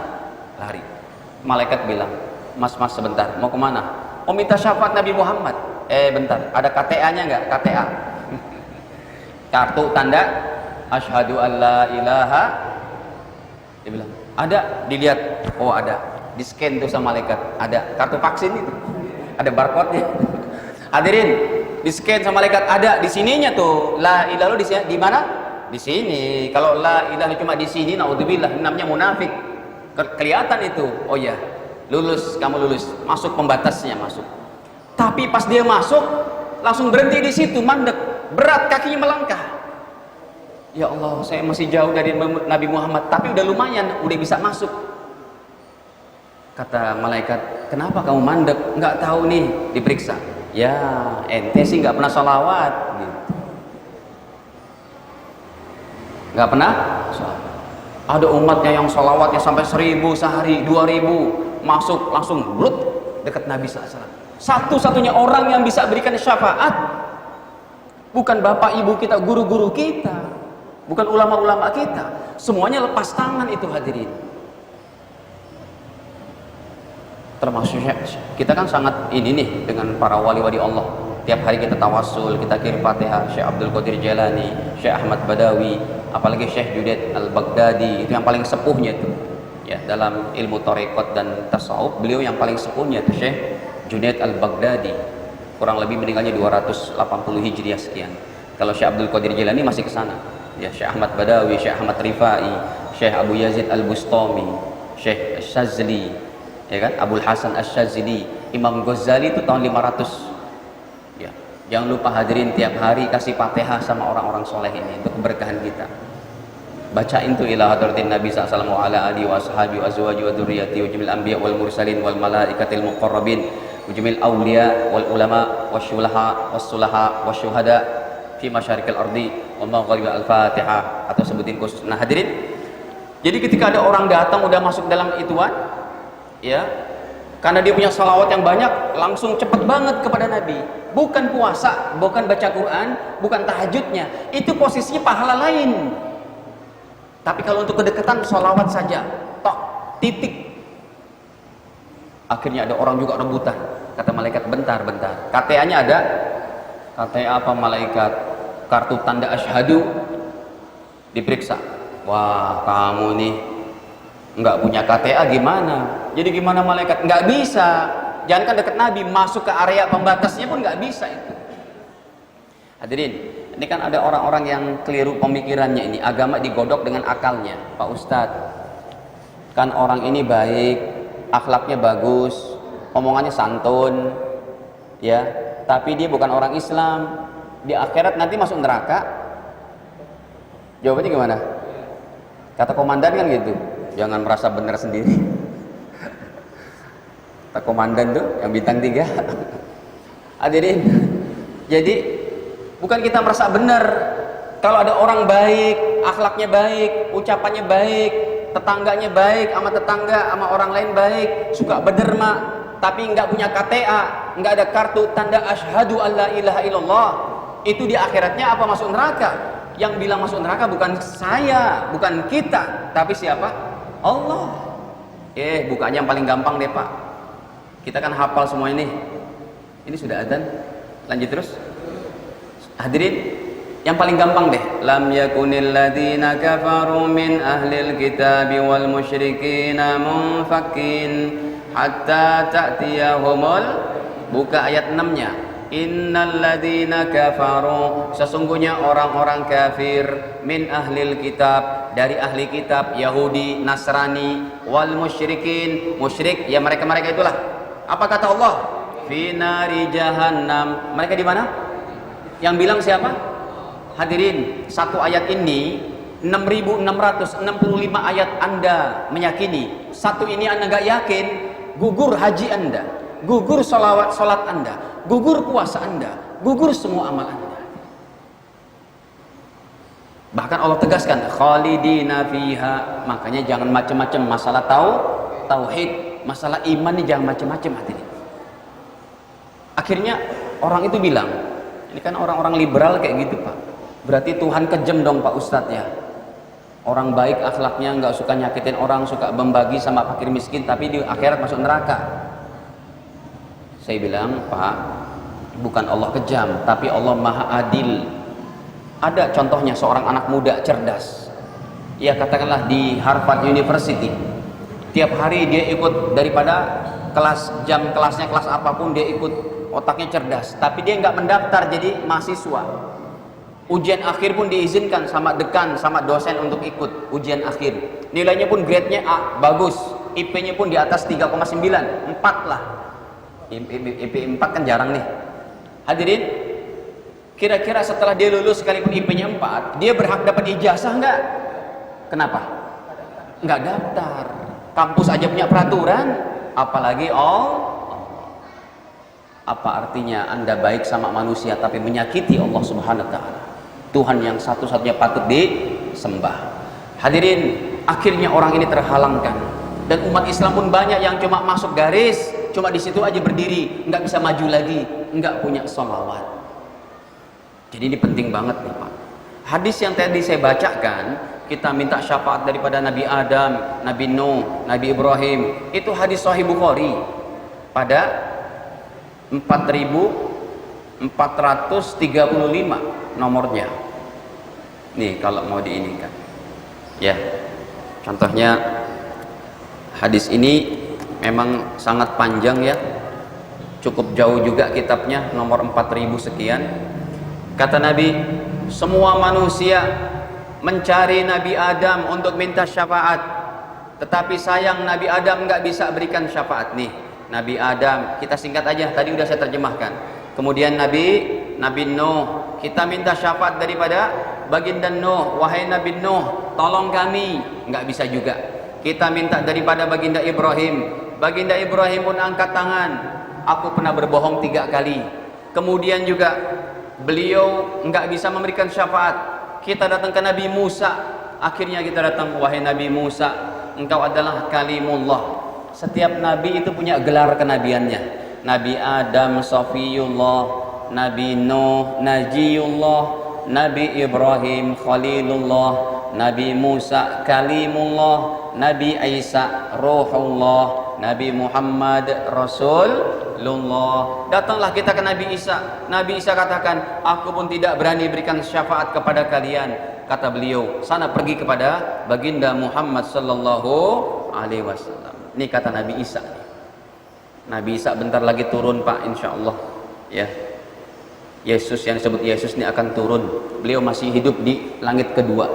lari. Malaikat bilang, mas sebentar, mau kemana? Mau minta syafaat Nabi Muhammad. Bentar, ada KTA-nya nggak? KTA, kartu tanda asyhadu alla ilaha. Dia bilang, ada, dilihat, oh ada, di scan tuh sama malaikat, ada kartu vaksin itu, ada barcode-nya. Hadirin, di scan sama malaikat, ada di sininya tuh, la ilaha di sini, di mana? Di sini. Kalau la ilaha cuma di sini, naudzubillah, namanya munafik. Kelihatan itu. Oh ya, lulus, kamu lulus, masuk pembatasnya, masuk. Tapi pas dia masuk, langsung berhenti di situ, mandek, berat kakinya melangkah. Ya Allah, saya masih jauh dari Nabi Muhammad, tapi udah lumayan, udah bisa masuk. Kata malaikat, kenapa kamu mandek? Nggak tahu nih, diperiksa. Ya, ente sih nggak pernah sholawat. Gitu. Nggak pernah sholawat. Ada umatnya yang sholawatnya sampai 1000 sehari, 2000, masuk langsung blut dekat Nabi SAW. Satu-satunya orang yang bisa berikan syafaat bukan bapak ibu kita, guru-guru kita, bukan ulama-ulama kita, semuanya lepas tangan itu hadirin. Termasuk kita kan sangat ini nih dengan para wali-wali Allah. Tiap hari kita tawassul, kita kirim Fatihah, Syekh Abdul Qadir Jalani, Syekh Ahmad Badawi, apalagi Syekh Junaid Al-Baghdadi, itu yang paling sepuhnya itu. Ya, dalam ilmu tarekat dan tasawuf, beliau yang paling sepuhnya itu Syekh Junaid Al-Baghdadi. Kurang lebih meninggalnya 280 Hijriah sekian. Kalau Syekh Abdul Qadir Jalani masih ke sana. Ya, Syekh Ahmad Badawi, Syekh Ahmad Rifai, Syekh Abu Yazid Al-Bustami, Syekh Syazli, ya kan? Abul Hasan Asy-Syazili, Imam Ghazali itu tahun 500. Ya, jangan lupa hadirin tiap hari kasih Fatihah sama orang-orang soleh ini untuk keberkahan kita. Bacain tuh ila hadratin Nabi sallallahu wa ala alihi wa ashabihi wa azwaji wa dzurriyyati wa jumil anbiya wal mursalin wal malaikatil muqarrabin wa jumil awliya wal ulama wasyulaha wassulaha wasyuhada fi masyarikil ardi wa maghrib al-Fatihah, atau sebutin khusus. Nah hadirin, jadi ketika ada orang datang udah masuk dalam ituan, ya, karena dia punya salawat yang banyak, langsung cepet banget kepada Nabi. Bukan puasa, bukan baca Quran, bukan tahajudnya, itu posisinya pahala lain. Tapi kalau untuk kedekatan, salawat saja, tok, titik. Akhirnya ada orang juga rebutan. Kata malaikat, bentar. KTA-nya ada. KTA apa malaikat? Kartu tanda asyhadu. Diperiksa. Wah, kamu nih nggak punya KTA gimana? Jadi gimana malaikat? Nggak bisa. Jangan kan dekat Nabi, masuk ke area pembatasnya pun nggak bisa itu. Hadirin, ini kan ada orang-orang yang keliru pemikirannya ini. Agama digodok dengan akalnya. Pak Ustadz, kan orang ini baik, akhlaknya bagus, omongannya santun, ya, tapi dia bukan orang Islam. Di akhirat nanti masuk neraka. Jawabannya gimana? Kata komandan kan gitu. Jangan merasa benar sendiri. Kata komandan tuh yang bintang 3. Hadirin, jadi bukan kita merasa benar. Kalau ada orang baik, akhlaknya baik, ucapannya baik, tetangganya baik, sama tetangga, sama orang lain baik, suka berderma, tapi nggak punya KTA, nggak ada kartu tanda asyhadu alla ilaha illallah, itu di akhiratnya apa? Masuk neraka. Yang bilang masuk neraka bukan saya, bukan kita, tapi siapa? Allah. Bukanya yang paling gampang deh Pak. Kita kan hafal semua ini. Ini sudah adzan. Lanjut terus. Hadirin, yang paling gampang deh. Lam yakunil ladzina kafaru min ahlil kitabi wal musyrikina munfakin hatta ta'tiyahumul. Buka ayat 6-nya. Innal ladzina kafaru, sesungguhnya orang-orang kafir, min ahlil kitab, dari ahli kitab, Yahudi, Nasrani, wal musyrikin, musyrik, ya mereka-mereka itulah. Apa kata Allah? Fi nari jahannam. Mereka di mana? Yang bilang siapa? Hadirin, satu ayat ini 6.665 ayat Anda meyakini. Satu ini Anda nggak yakin, gugur haji Anda, gugur salat Anda, gugur puasa Anda, gugur semua amal Anda. Bahkan Allah tegaskan khalidina fiha. Makanya jangan macam-macam masalah tauhid, masalah iman ini jangan macam-macam hadirin. Akhirnya orang itu bilang, ini kan orang-orang liberal kayak gitu Pak, berarti Tuhan kejam dong Pak Ustadz ya. orang baik akhlaknya, nggak suka nyakitin orang, suka membagi sama fakir miskin, tapi di akhirat masuk neraka. Saya bilang, Pak, bukan Allah kejam, tapi Allah maha adil. Ada contohnya seorang anak muda cerdas, ya katakanlah di Harvard University, tiap hari dia ikut daripada jam kelasnya kelas apapun dia ikut, otaknya cerdas, tapi dia nggak mendaftar jadi mahasiswa. Ujian akhir pun diizinkan sama dekan, sama dosen untuk ikut ujian akhir. Nilainya pun grade-nya A, bagus. IP-nya pun di atas 3,9, 4 lah. IP 4 kan jarang nih. Hadirin, kira-kira setelah dia lulus sekalipun IP-nya 4, dia berhak dapat ijazah enggak? Kenapa? Enggak daftar. Kampus aja punya peraturan, apalagi apa artinya Anda baik sama manusia tapi menyakiti Allah Subhanahu wa taala, Tuhan yang satu-satunya patut disembah. Hadirin, akhirnya orang ini terhalangkan, dan umat Islam pun banyak yang cuma masuk garis, cuma di situ aja berdiri, nggak bisa maju lagi, nggak punya sholawat. Jadi ini penting banget nih Pak. Hadis yang tadi saya bacakan, kita minta syafaat daripada Nabi Adam, Nabi Nuh, Nabi Ibrahim, itu hadis Sahih Bukhari pada 4435 nomornya. Nih kalau mau diinikan. Ya. Contohnya hadis ini memang sangat panjang ya. Cukup jauh juga kitabnya, nomor 4000 sekian. Kata Nabi, semua manusia mencari Nabi Adam untuk minta syafaat, tetapi sayang Nabi Adam nggak bisa berikan syafaat. Nih Nabi Adam, kita singkat aja, tadi udah saya terjemahkan. Kemudian Nabi Nuh, kita minta syafaat daripada baginda Nuh, wahai Nabi Nuh, tolong kami, nggak bisa juga. Kita minta daripada baginda Ibrahim, baginda Ibrahim pun angkat tangan, aku pernah berbohong 3 kali. Kemudian juga beliau nggak bisa memberikan syafaat. Kita datang ke Nabi Musa, akhirnya kita datang, wahai Nabi Musa, engkau adalah kalimullah. Setiap nabi itu punya gelar kenabiannya. Nabi Adam Safiyullah, Nabi Nuh Najiyullah, Nabi Ibrahim Khalilullah, Nabi Musa Kalimullah, Nabi Isa Ruhullah, Nabi Muhammad Rasulullah. Datanglah kita ke Nabi Isa. Nabi Isa katakan, aku pun tidak berani berikan syafaat kepada kalian. Kata beliau, sana pergi kepada baginda Muhammad sallallahu alaihi wasallam. Ini kata Nabi Isa. Nabi Isa bentar lagi turun Pak, insya Allah. Ya, Yesus yang disebut Yesus ini akan turun. Beliau masih hidup di langit kedua.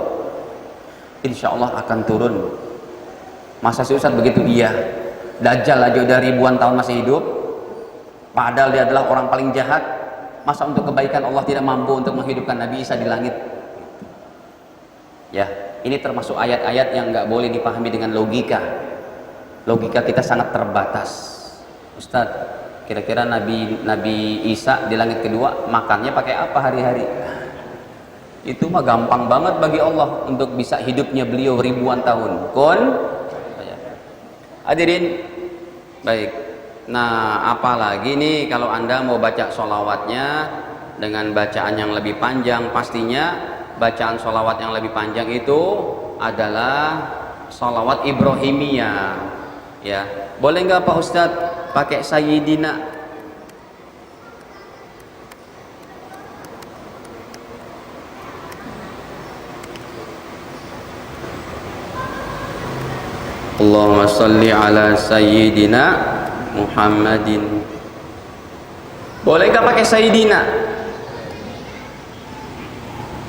Insya Allah akan turun. Masa sih Ustaz begitu? Iya. Dajjal aja udah ribuan tahun masih hidup. Padahal dia adalah orang paling jahat. Masa untuk kebaikan Allah tidak mampu untuk menghidupkan Nabi Isa di langit? Ya, ini termasuk ayat-ayat yang nggak boleh dipahami dengan logika. Logika kita sangat terbatas. Ustadz, kira-kira Nabi Isa di langit kedua makannya pakai apa hari-hari? Itu mah gampang banget bagi Allah untuk bisa hidupnya beliau ribuan tahun. Hadirin, baik. Nah, apalagi nih kalau Anda mau baca sholawatnya dengan bacaan yang lebih panjang, pastinya bacaan sholawat yang lebih panjang itu adalah sholawat Ibrahimiyah. Ya, boleh nggak Pak Ustadz pakai Sayyidina? Allahumma salli ala Sayyidina Muhammadin. Boleh nggak pakai Sayyidina?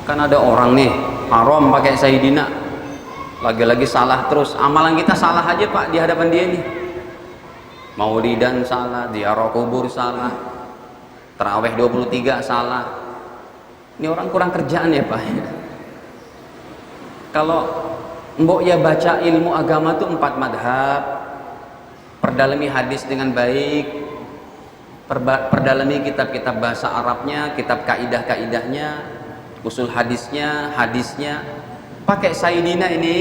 Kan ada orang nih haram pakai Sayyidina. Lagi-lagi salah terus. Amalan kita salah aja Pak di hadapan dia nih. Maulidan salah, ziarah kubur salah, tarawih 23 salah. Ini orang kurang kerjaan ya Pak. Kalau mbok ya baca ilmu agama tuh 4 madhab, perdalami hadis dengan baik, perdalami kitab-kitab bahasa Arabnya, kitab kaidah-kaidahnya, usul hadisnya, pakai Sayyidina ini.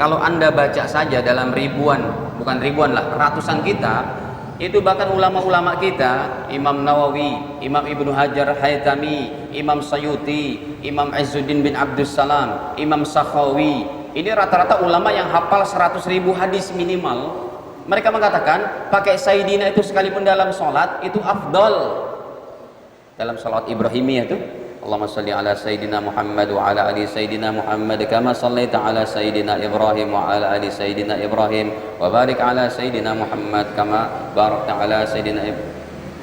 Kalau Anda baca saja dalam ribuan, bukan ribuan lah, ratusan kitab, itu bahkan ulama-ulama kita, Imam Nawawi, Imam Ibnu Hajar Haytami, Imam Sayuti, Imam Izzuddin bin Abdussalam, Imam Sakhawi, Ini rata-rata ulama yang hafal 100.000 hadis minimal. Mereka mengatakan pakai Sayyidina itu sekalipun dalam sholat itu afdal. Dalam sholat Ibrahimiyah itu Allahumma salli ala Sayyidina Muhammad wa ala ali Sayyidina Muhammad kama sallaita ala Sayyidina Ibrahim wa ala ali Sayyidina Ibrahim wa barik ala Sayyidina Muhammad kama barakta ala Sayyidina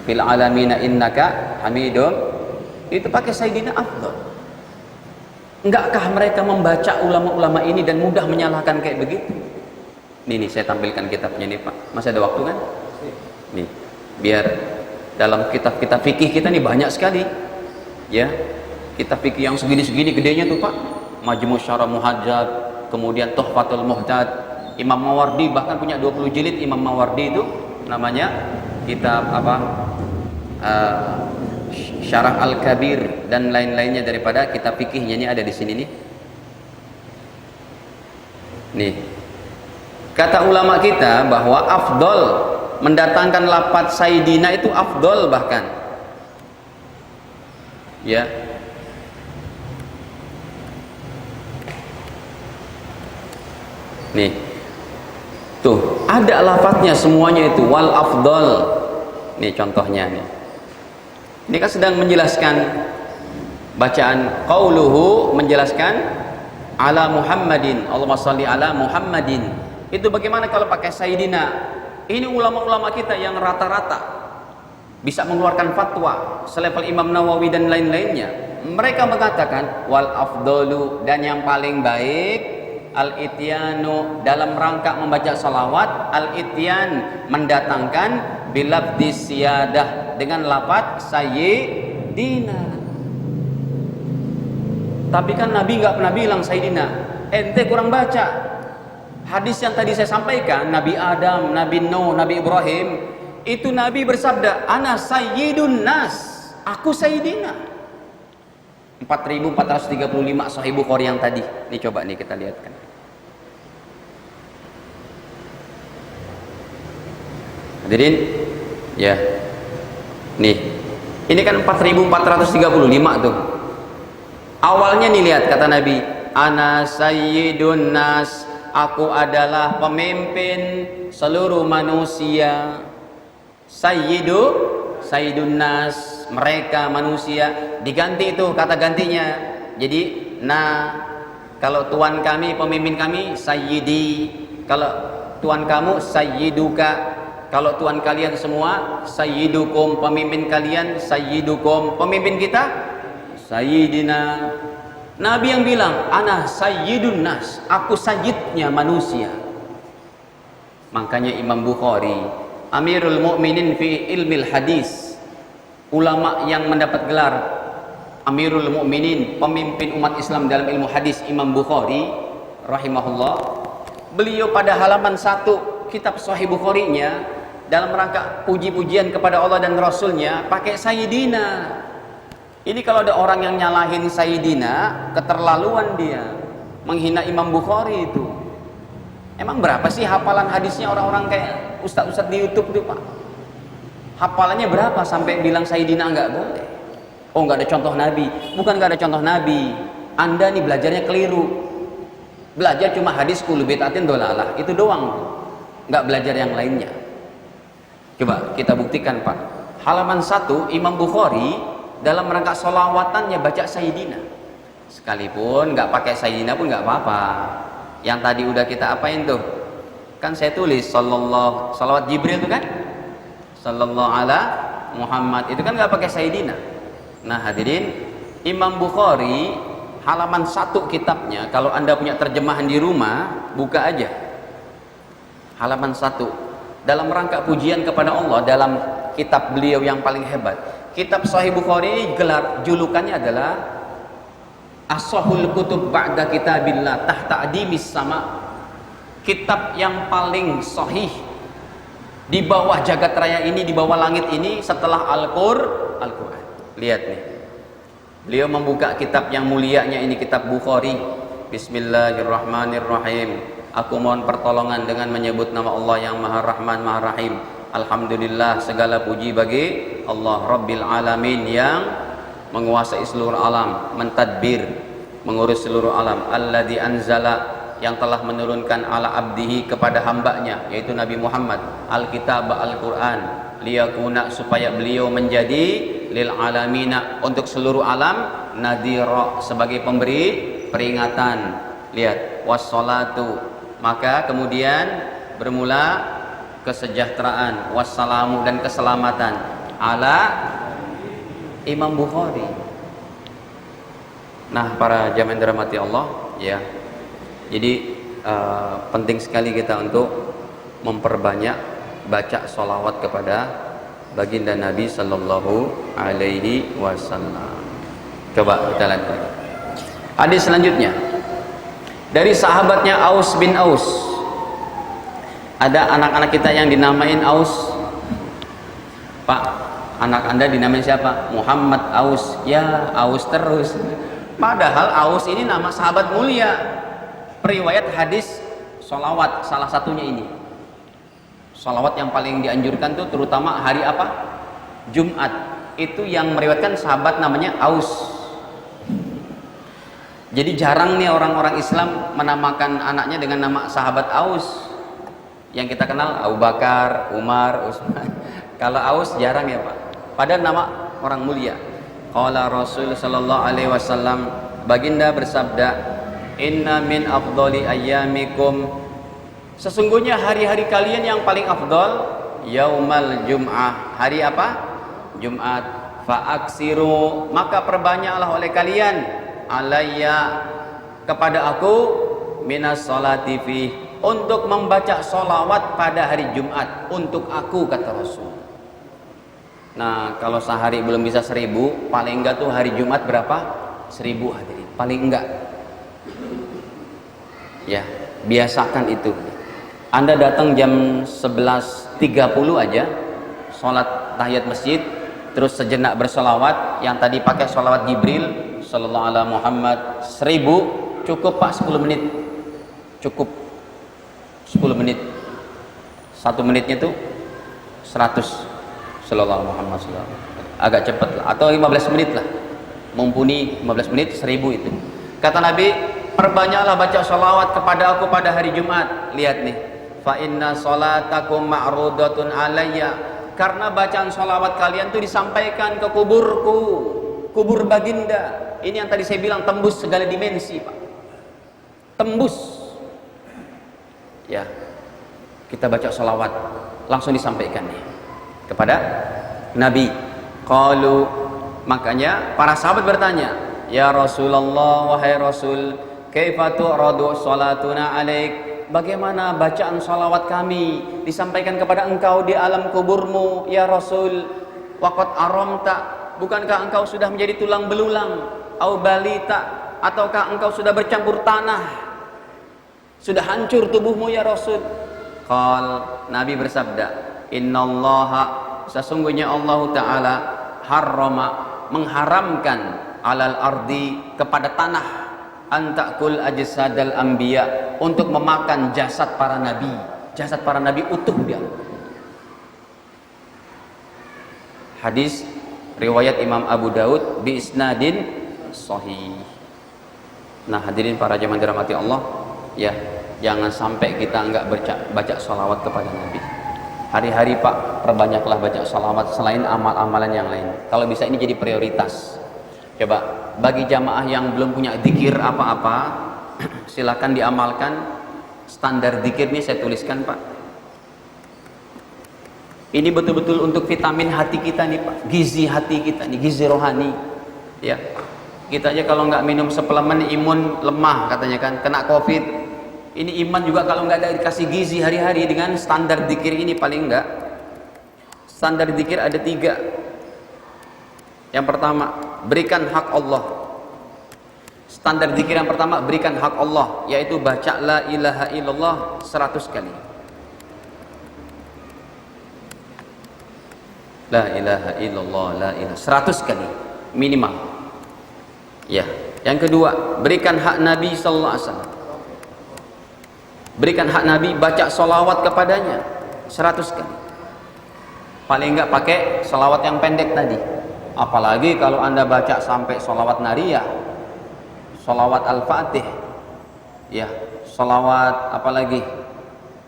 fil alamina innaka hamidum. Itu pakai Sayyidina afdal. Enggakah mereka membaca ulama-ulama ini dan mudah menyalahkan kayak begitu? Nih saya tampilkan kitabnya nih Pak. Masih ada waktu kan? Nih, biar dalam kitab-kitab fikih kita nih banyak sekali. Ya, kitab fikih yang segini-segini gedenya tuh Pak. Majmu' Syarah Muhadzab, kemudian Tuhfatul Muhtad. Imam Mawardi bahkan punya 20 jilid. Imam Mawardi itu namanya kitab apa? Syarah Al-Kabir dan lain-lainnya daripada kitab fikihnya ini ada di sini nih. Nih. Kata ulama kita bahwa afdol mendatangkan lafaz Sayyidina itu afdol bahkan. Ya. Nih. Tuh, ada lafaznya semuanya itu wal afdol. Nih contohnya nih. Ini kan sedang menjelaskan bacaan qauluhu, menjelaskan ala Muhammadin. Allahumma shalli ala Muhammadin. Itu bagaimana kalau pakai Sayyidina? Ini ulama-ulama kita yang rata-rata bisa mengeluarkan fatwa selevel Imam Nawawi dan lain-lainnya. Mereka mengatakan wal afdalu, dan yang paling baik al ityanu, dalam rangka membaca salawat al ityan mendatangkan bilafdis siyadah, dengan lafaz Sayyidina. Tapi kan Nabi nggak pernah bilang Sayyidina. Ente kurang baca hadis yang tadi saya sampaikan. Nabi Adam, Nabi Nuh, Nabi Ibrahim, itu Nabi bersabda ana sayyidun nas, aku Sayyidina. 4435 Sahih Bukhari yang tadi. Ini coba nih kita lihatkan. Hadirin, ya. Nih. Ini kan 4435 tuh. Awalnya nih lihat kata Nabi, ana sayyidun nas, aku adalah pemimpin seluruh manusia. Sayyidun nas, mereka manusia. Diganti itu kata gantinya. Jadi kalau tuan kami, pemimpin kami sayyidi, kalau tuan kamu sayyiduka, kalau tuan kalian semua sayyidukum, pemimpin kalian sayyidukum, pemimpin kita sayyidina. Nabi yang bilang ana sayyidun nas, aku sayyidnya manusia. Makanya Imam Bukhari Amirul Mukminin fi ilmil hadis, ulama yang mendapat gelar Amirul Mukminin, pemimpin umat Islam dalam ilmu hadis, Imam Bukhari rahimahullah. Beliau pada halaman 1 kitab Sahih Bukharinya, dalam rangka puji-pujian kepada Allah dan Rasulnya, pakai Sayyidina. Ini kalau ada orang yang nyalahin Sayyidina, keterlaluan dia, menghina Imam Bukhari itu. Emang berapa sih hafalan hadisnya orang-orang kayak ustaz-ustaz di YouTube tuh Pak? Hafalannya berapa sampai bilang Sayyidina nggak boleh? Oh, nggak ada contoh Nabi. Bukan nggak ada contoh Nabi, Anda nih belajarnya keliru. Belajar cuma hadis kullu bid'atin dolalah, itu doang, nggak belajar yang lainnya. Coba kita buktikan Pak. Halaman 1 Imam Bukhari dalam rangka solawatannya baca Sayyidina. Sekalipun nggak pakai Sayyidina pun nggak apa-apa. Yang tadi udah kita apain tuh? Kan saya tulis sallallahu, salawat Jibril itu kan? Sallallahu ala Muhammad, itu kan nggak pakai Sayyidina. Nah hadirin, Imam Bukhari halaman 1 kitabnya, kalau Anda punya terjemahan di rumah, buka aja halaman 1, dalam rangka pujian kepada Allah dalam kitab beliau yang paling hebat. Kitab Sahih Bukhari gelar julukannya adalah Ashahul Kutub Ba'da Kitabillah tahta adimis sama, kitab yang paling sahih di bawah jagat raya ini, di bawah langit ini setelah Al-Quran. Lihat nih, beliau membuka kitab yang mulianya ini, kitab Bukhari. Bismillahirrahmanirrahim. Aku mohon pertolongan dengan menyebut nama Allah yang Maha Rahman Maha Rahim. Alhamdulillah, segala puji bagi Allah Rabbil Alamin, yang menguasai seluruh alam, mentadbir, mengurus seluruh alam. Alladzi anzala, yang telah menurunkan ala abdihi kepada hambanya yaitu Nabi Muhammad alkitab Al-Quran liyakuna supaya beliau menjadi lil alamina untuk seluruh alam nadhira sebagai pemberi peringatan. Lihat, wassalatu maka kemudian bermula kesejahteraan, wassalamu dan keselamatan ala Imam Bukhari. Nah, para jamaah yang dirahmati Allah, ya. Jadi penting sekali kita untuk memperbanyak baca sholawat kepada baginda Nabi Sallallahu Alaihi Wasallam. Coba kita lanjut. Hadis selanjutnya dari sahabatnya Aus bin Aus. Ada anak-anak kita yang dinamain Aus. Pak, anak anda dinamain siapa? Muhammad Aus. Ya, Aus terus. Padahal Aus ini nama sahabat mulia. Periwayat hadis sholawat salah satunya ini. Sholawat yang paling dianjurkan tuh terutama hari apa? Jumat. Itu yang meriwayatkan sahabat namanya Aus. Jadi jarang nih orang-orang Islam menamakan anaknya dengan nama sahabat Aus. Yang kita kenal Abu Bakar, Umar, Utsman. Kalau Aus jarang ya Pak. Padahal nama orang mulia. Qala Rasul sallallahu alaihi wasallam, baginda bersabda, inna min afdali ayyamikum, sesungguhnya hari-hari kalian yang paling afdal yaumal jum'ah, hari apa? Jumat. Fa'aksiru, maka perbanyaklah oleh kalian alayya, kepada aku, minas sholati fi, untuk membaca sholawat pada hari Jumat untuk aku, kata Rasul. Nah, kalau sehari belum bisa 1000, paling enggak tuh hari Jumat berapa? 1000 hadirin, paling enggak. Ya, biasakan itu. Anda datang jam 11.30 aja, sholat tahiyat masjid, terus sejenak bersolawat, yang tadi pakai solawat Jibril sallallahu alaihi Muhammad 1000, cukup Pak, 10 menit. Cukup 10 menit. 1 menitnya tuh 100 sallallahu Muhammad sallallahu alaihi wasallam. Agak cepat lah, atau 15 menit lah. Mumpuni 15 menit 1000 itu. Kata Nabi, perbanyaklah baca sholawat kepada aku pada hari Jumat. Lihat nih, fa inna sholatakum ma'rudatun alayya, karena bacaan sholawat kalian tuh disampaikan ke kuburku, kubur baginda. Ini yang tadi saya bilang tembus segala dimensi Pak, tembus. Ya, kita baca sholawat langsung disampaikan nih kepada Nabi. Qalu, makanya para sahabat bertanya, ya Rasulullah, wahai Rasul, kaifa tu'radu salatuna alaik, bagaimana bacaan salawat kami disampaikan kepada engkau di alam kuburmu ya Rasul? Waqad aramta, bukankah engkau sudah menjadi tulang belulang? Au balita, ataukah engkau sudah bercampur tanah, sudah hancur tubuhmu ya Rasul? Qal, Nabi bersabda, innallaha, sesungguhnya Allah Ta'ala harrama, mengharamkan alal ardi, kepada tanah, antakul ajsadal anbiya, untuk memakan jasad para nabi. Jasad para nabi utuh dia. Hadis riwayat Imam Abu Daud bi isnadin sahih. Nah, hadirin para jemaah dirahmati Allah, ya, jangan sampai kita enggak baca sholawat kepada Nabi. Hari-hari Pak, perbanyaklah baca sholawat selain amal-amalan yang lain. Kalau bisa ini jadi prioritas. Coba bagi jamaah yang belum punya dzikir apa-apa, silakan diamalkan. Standar dzikir ini saya tuliskan Pak. Ini betul-betul untuk vitamin hati kita nih Pak, gizi hati kita nih, gizi rohani. Ya, kita aja kalau nggak minum suplemen imun lemah katanya kan, kena COVID. Ini iman juga kalau nggak ada dikasih gizi hari-hari dengan standar dzikir ini paling enggak. Standar dzikir ada 3. Yang pertama, berikan hak Allah. Standar dzikir yang pertama, berikan hak Allah, yaitu baca la ilaha illallah 100 kali. La ilaha illallah, la ilaha 100 kali minimal. Ya. Yang kedua, berikan hak Nabi sallallahu alaihi wasallam. Berikan hak Nabi, baca sholawat kepadanya 100 kali. Paling enggak pakai sholawat yang pendek tadi. Apalagi kalau Anda baca sampai sholawat nariyah, sholawat al-fatih, Ya, salawat apalagi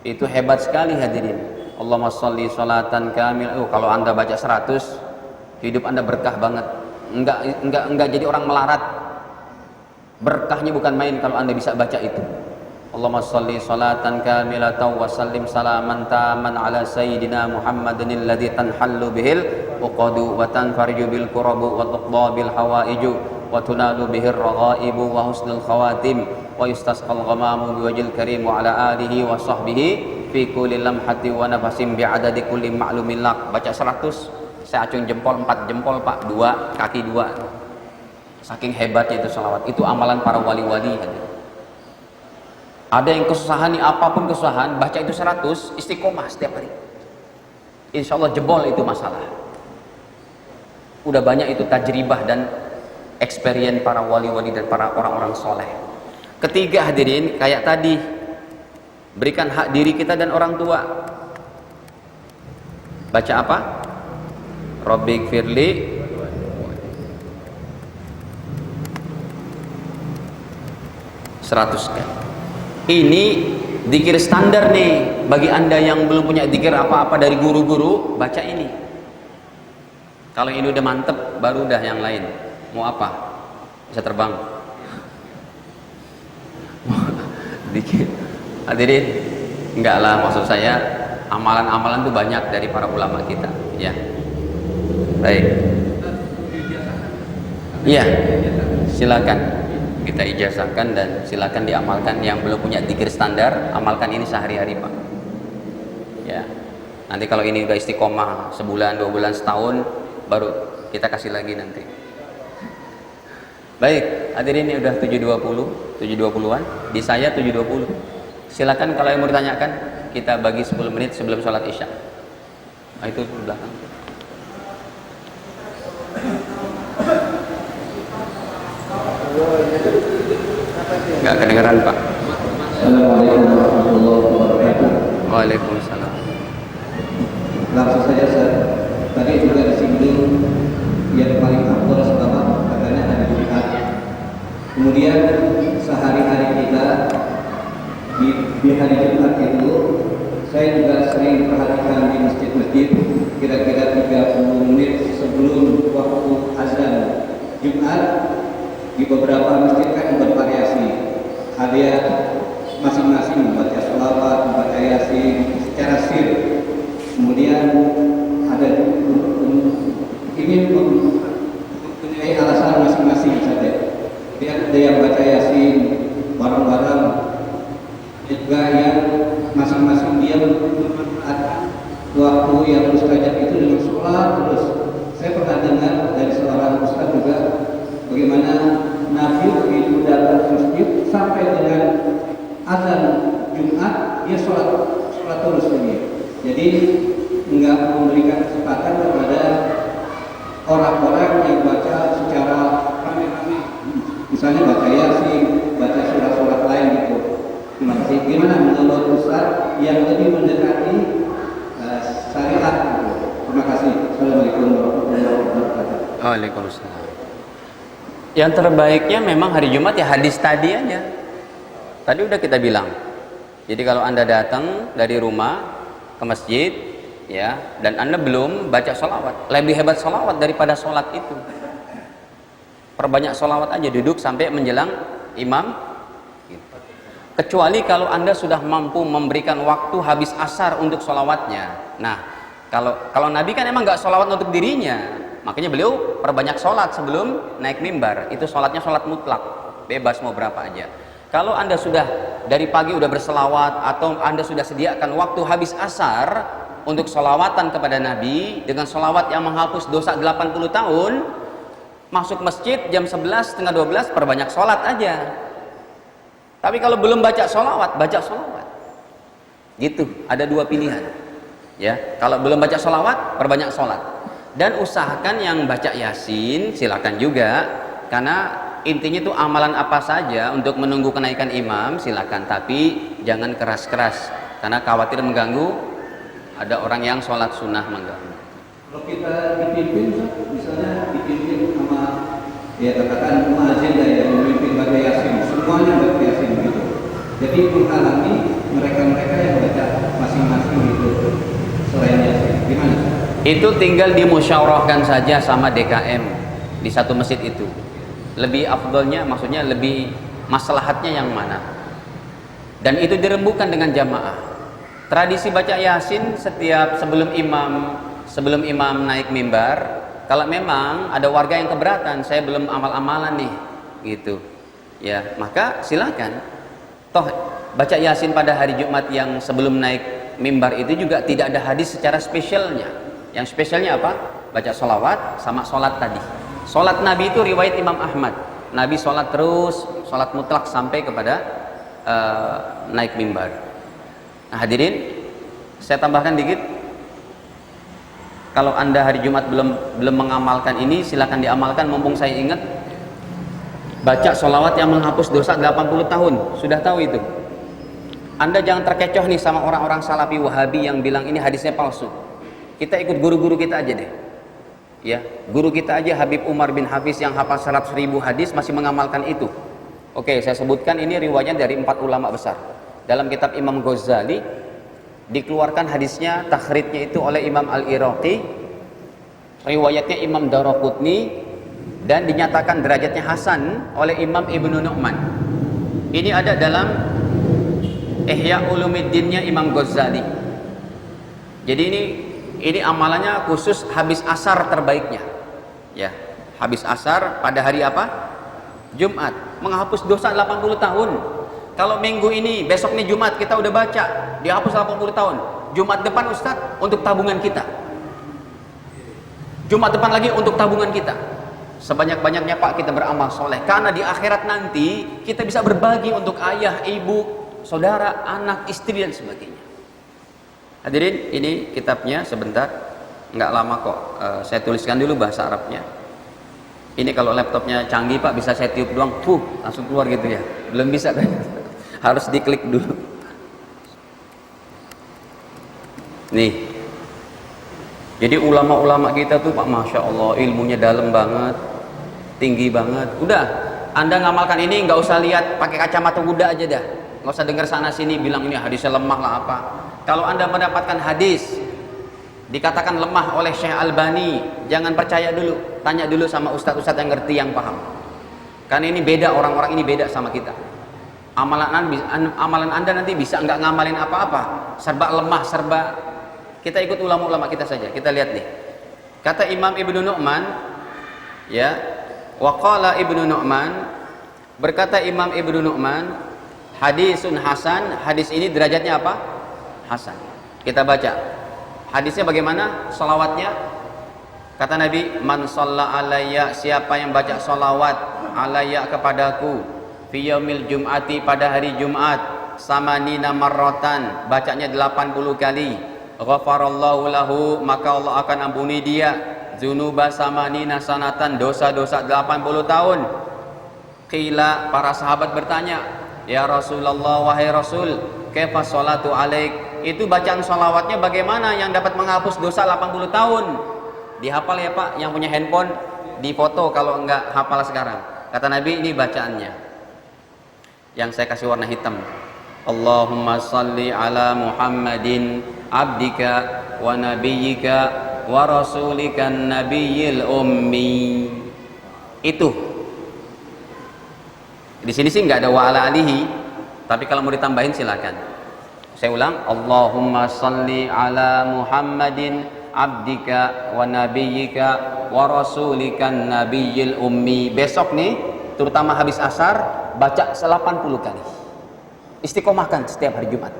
itu hebat sekali hadirin. Allahumma sholli sholatan kamil. Kalau Anda baca 100, hidup Anda berkah banget. Enggak jadi orang melarat. Berkahnya bukan main kalau Anda bisa baca itu. Allahumma sholli sholatan kamilatan wa sallim salaman taman ala sayyidina Muhammadin alladzi tanhallu bihil uqadu wa tanfariju bil kurabu wa tuqda bil hawaiju wa tunalu bihir raghaibu wa husnul khawatim wa yustasqal ghamamu biwajhil karim wa ala alihi wa sahbihi fi kulli lamhati wa nafasim bi'adadi kulli ma'lumin lak. Baca 100, saya acung jempol 4 jempol Pak, 2 kaki 2. Saking hebatnya itu salawat. Itu amalan para wali-wali hadirin. Ada yang kesusahan nih, apapun kesusahan, baca itu 100, istiqomah setiap hari. Insya Allah jebol itu masalah. Udah banyak itu tajribah dan experience para wali-wali dan para orang-orang soleh. Ketiga hadirin, kayak tadi, berikan hak diri kita dan orang tua. Baca apa? Rabbik firli 100 kali. Ini dzikir standar nih bagi Anda yang belum punya dzikir apa-apa dari guru-guru, baca ini. Kalau ini udah mantep, baru udah yang lain. Mau apa? Bisa terbang. Dzikir. Hadirin, enggak lah, maksud saya amalan-amalan itu banyak dari para ulama kita, ya. Baik. Iya. Silakan. Kita ijazahkan dan silakan diamalkan. Yang belum punya dzikir standar, amalkan ini sehari-hari Pak, ya. Nanti kalau ini udah istiqomah sebulan, 2 bulan, setahun, baru kita kasih lagi nanti. Baik, hadirin, ini udah 7.20an, di saya 7.20. Silakan kalau yang mau ditanyakan, kita bagi 10 menit sebelum sholat isya. Nah, itu di belakang. Enggak kedengeran Pak. Assalamualaikum warahmatullahi wabarakatuh. Waalaikumsalam. Langsung saja Ustaz. Tadi juga disinggung yang paling afdal sebab katanya hari Jumat. Kemudian sehari-hari kita di hari Jumat itu, saya juga sering perhatikan di masjid-masjid kira-kira 30 menit sebelum waktu azan Jumat. Di beberapa masjid kan bervariasi, ada masing-masing membaca sholawat, membaca yasin secara sir. Kemudian ada ini mempunyai alasan masing-masing saja. Ada yang baca yasin bareng-bareng, juga yang masing-masing dia memanfaatkan waktu yang mustajab itu dengan sholat terus. Saya pernah dengar dari seorang ustaz juga bagaimana Nabi itu datang ke masjid sampai dengan azan Jumat dia sholat terus lagi. Jadi enggak memberikan kesempatan kepada orang-orang yang baca secara rame-rame, misalnya baca yasin, baca surat-surat lain gitu. Terima kasih. Gimana menurut Ustaz yang lebih mendekati syariat gitu? Terima kasih. Assalamualaikum warahmatullahi wabarakatuh. Waalaikumsalam. Yang terbaiknya memang hari Jumat ya hadis tadi aja. Tadi udah kita bilang. Jadi kalau Anda datang dari rumah ke masjid, ya, dan Anda belum baca sholawat, lebih hebat sholawat daripada sholat itu. Perbanyak sholawat aja, duduk sampai menjelang imam. Kecuali kalau Anda sudah mampu memberikan waktu habis asar untuk sholawatnya. Nah, kalau Nabi kan emang nggak sholawat untuk dirinya. Makanya beliau perbanyak sholat sebelum naik mimbar. Itu sholatnya sholat mutlak, bebas mau berapa aja. Kalau Anda sudah dari pagi udah berselawat, atau Anda sudah sediakan waktu habis asar untuk sholawatan kepada Nabi dengan sholawat yang menghapus dosa 80 tahun, masuk masjid jam 11, setengah 12, perbanyak sholat aja. Tapi kalau belum baca sholawat, baca sholawat. Gitu, ada 2 pilihan. Ya, kalau belum baca sholawat, perbanyak sholat. Dan usahakan yang baca yasin silakan juga, karena intinya itu amalan apa saja untuk menunggu kenaikan imam silakan, tapi jangan keras-keras karena khawatir mengganggu, ada orang yang sholat sunnah mengganggu. Kalau kita dipimpin, misalnya dipimpin sama ya katakan muazin yang memimpin baca yasin, semuanya baca yasin gitu. Jadi menghalangi mereka-mereka yang baca masing-masing itu selain Yasin. Gimana? Itu tinggal dimusyawarahkan saja sama DKM di satu masjid itu. Lebih afdolnya, maksudnya lebih maslahatnya yang mana. Dan itu dirembukan dengan jamaah. Tradisi baca Yasin setiap sebelum imam naik mimbar. Kalau memang ada warga yang keberatan, saya belum amal-amalan nih, gitu. Ya, maka silakan. Toh baca Yasin pada hari Jumat yang sebelum naik mimbar itu juga tidak ada hadis secara spesialnya. Yang spesialnya apa? Baca sholawat sama sholat tadi. Sholat Nabi itu riwayat Imam Ahmad. Nabi sholat terus, sholat mutlak sampai kepada naik mimbar. Nah, hadirin, saya tambahkan dikit. Kalau Anda hari Jumat belum mengamalkan ini, silakan diamalkan. Mumpung saya ingat, baca sholawat yang menghapus dosa 80 tahun. Sudah tahu itu? Anda jangan terkecoh nih sama orang-orang salafi wahabi yang bilang ini hadisnya palsu. Kita ikut guru-guru kita aja deh. Ya, guru kita aja Habib Umar bin Hafiz yang hafal 100.000 hadis masih mengamalkan itu. Oke, saya sebutkan ini riwayatnya dari 4 ulama besar. Dalam kitab Imam Ghazali dikeluarkan hadisnya, takhrijnya itu oleh Imam Al-Iraqi, riwayatnya Imam Daraqutni, dan dinyatakan derajatnya hasan oleh Imam Ibnu Nu'man. Ini ada dalam Ihya Ulumuddinnya Imam Ghazali. Jadi ini amalannya khusus habis asar terbaiknya. Ya, habis asar pada hari apa? Jumat, menghapus dosa 80 tahun. Kalau minggu ini, besok nih Jumat kita udah baca, dihapus 80 tahun. Jumat depan Ustadz untuk tabungan kita. Jumat depan lagi untuk tabungan kita. Sebanyak-banyaknya Pak kita beramal soleh. Karena di akhirat nanti kita bisa berbagi untuk ayah, ibu, saudara, anak, istri dan sebagainya. Hadirin, ini kitabnya sebentar, nggak lama kok. Saya tuliskan dulu bahasa Arabnya. Ini kalau laptopnya canggih Pak, bisa saya tiup doang, langsung keluar gitu ya. Belum bisa kan? Harus diklik dulu. Nih. Jadi ulama-ulama kita tuh Pak, Masya Allah, ilmunya dalam banget, tinggi banget. Udah, Anda ngamalkan ini nggak usah lihat pakai kacamata kuda aja dah. Nggak usah dengar sana sini bilang ini hadisnya lemah lah apa. Kalau Anda mendapatkan hadis dikatakan lemah oleh Syekh Albani, jangan percaya dulu, tanya dulu sama ustadz-ustadz yang ngerti, yang paham. Karena ini beda, orang-orang ini beda sama kita. Amalan Anda nanti bisa nggak ngamalin apa-apa, serba lemah, serba. Kita ikut ulama-ulama kita saja. Kita lihat nih. Kata Imam Ibnu Nu'man, ya, waqala Ibnu Nu'man, berkata Imam Ibnu Nu'man, hadisun hasan, hadis ini derajatnya apa? Hasan. Kita baca. Hadisnya bagaimana? Salawatnya. Kata Nabi, man shalla alayya, siapa yang baca salawat alayya kepadaku fi yaumil jum'ati, pada hari Jumat, samanina marratan, bacanya 80 kali, ghafarallahu lahu, maka Allah akan ampuni dia dzunuba samanina sanatan, dosa-dosa 80 tahun. Qila, para sahabat bertanya, ya Rasulullah, wahai Rasul, kaifa sholatu alaik, itu bacaan sholawatnya bagaimana yang dapat menghapus dosa 80 tahun? Dihafal ya Pak, yang punya handphone difoto kalau enggak hafal sekarang. Kata Nabi, ini bacaannya yang saya kasih warna hitam. Allahumma salli ala Muhammadin abdika wa nabiyyika wa rasulika nabiyil ummi. Itu di sini sih nggak ada wa ala alihi, tapi kalau mau ditambahin silakan. Saya ulang, Allahumma salli ala Muhammadin abdika wa nabiyyika wa rasulika nabiyil ummi. Besok nih, terutama habis asar, baca 80 kali. Istiqomahkan setiap hari Jumat.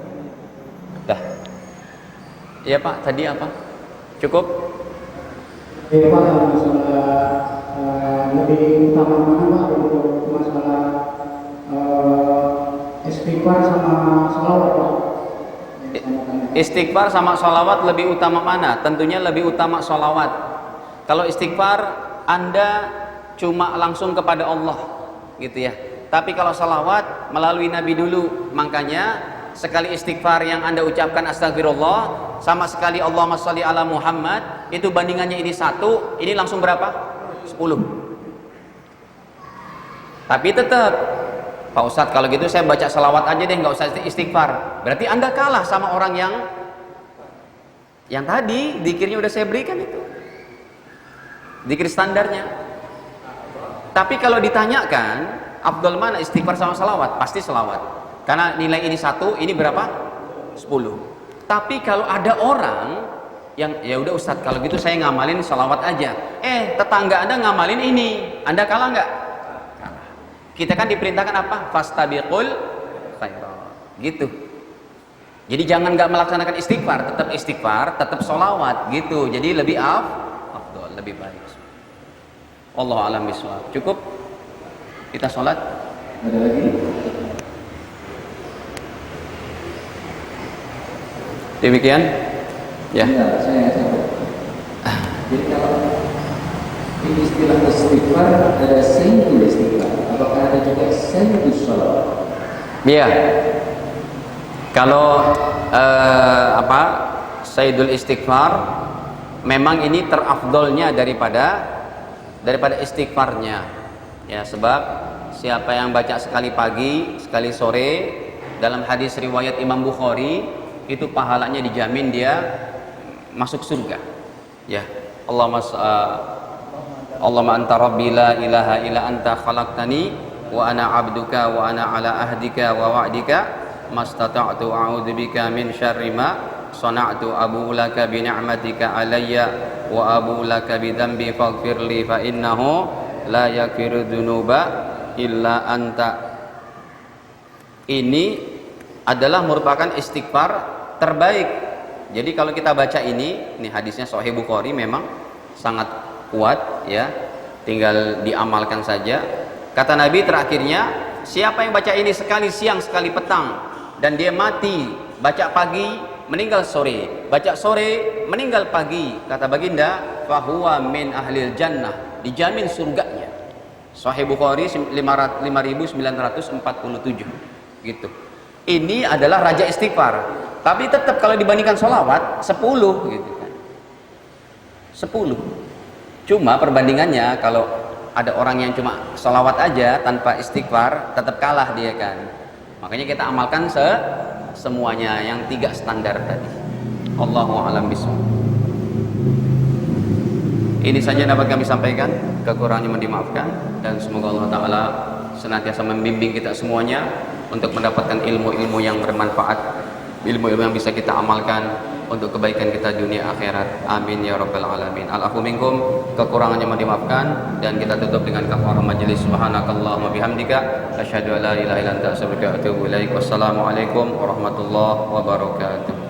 Dah. Iya Pak, tadi apa? Cukup? Iya Pak, masalah lebih utama mana Pak untuk masalah istighfar sama sholawat Pak? Istighfar sama sholawat lebih utama mana? Tentunya lebih utama sholawat. Kalau istighfar Anda cuma langsung kepada Allah gitu ya. Tapi kalau sholawat melalui Nabi dulu. Makanya sekali istighfar yang Anda ucapkan astagfirullah, sama sekali Allahumma sholli ala Muhammad, itu bandingannya ini 1, ini langsung berapa? 10. Tapi tetap Pak Ustadz kalau gitu saya baca salawat aja deh, nggak usah istighfar. Berarti Anda kalah sama orang yang tadi zikirnya udah saya berikan itu, zikir standarnya. Tapi kalau ditanyakan afdal mana, istighfar sama salawat, pasti salawat. Karena nilai ini 1, ini berapa? 10. Tapi kalau ada orang yang ya udah Ustadz kalau gitu saya ngamalin salawat aja, tetangga Anda ngamalin ini, Anda kalah nggak? Kalah. Kita kan diperintahkan apa? Fastabiqul khairat, gitu. Jadi jangan nggak melaksanakan istighfar, tetap sholawat gitu. Jadi lebih afdol, lebih baik. Allah alam bisawab. Cukup kita sholat. Ada lagi? Demikian. Ya. Ya, saya sampai. Jadi kalau ini istilah istighfar ada sayyidul istighfar, apakah ada juga sayyidus sholawat? Iya. Kalau sayyidul istighfar memang ini terafdolnya daripada istighfarnya. Ya, sebab siapa yang baca sekali pagi, sekali sore, dalam hadis riwayat Imam Bukhari, itu pahalanya dijamin dia masuk surga. Ya. Allahumma anta rabbi la ilaha illa anta khalaqtani wa ana abduka wa ana ala ahdika wa wa'dika mastata'tu a'udzubika min syarri ma sana'tu abu laka bi ni'matika alayya wa abu laka bi dhanbi faghfirli fa innahu la yaghfiru dzunuba illa anta. Ini adalah merupakan istighfar terbaik. Jadi kalau kita baca ini hadisnya Sahih Bukhari memang sangat kuat ya, tinggal diamalkan saja. Kata Nabi terakhirnya, siapa yang baca ini sekali siang sekali petang dan dia mati, baca pagi meninggal sore, baca sore meninggal pagi, kata baginda, fahuwa min ahlil jannah, dijamin surganya. Sahih Bukhari 5947 gitu. Ini adalah raja istighfar. Tapi tetap kalau dibandingkan sholawat 10 gitu kan, 10. Cuma perbandingannya kalau ada orang yang cuma sholawat aja tanpa istighfar, tetap kalah dia kan. Makanya kita amalkan semuanya yang 3 standar tadi. Allahu a'lam bishawab. Ini saja dapat kami sampaikan, kekurangannya mohon dimaafkan, dan semoga Allah Ta'ala senantiasa membimbing kita semuanya untuk mendapatkan ilmu-ilmu yang bermanfaat, ilmu-ilmu yang bisa kita amalkan untuk kebaikan kita dunia akhirat. Amin ya rabbal alamin. Al-afu minkum, kekurangannya mohon dimaafkan, dan kita tutup dengan kafarah majelis. Subhanakallahumma bihamdika asyhadu an la ilaha illa anta astaghfiruka wa atubu ilaik. Wassalamualaikum warahmatullahi wabarakatuh.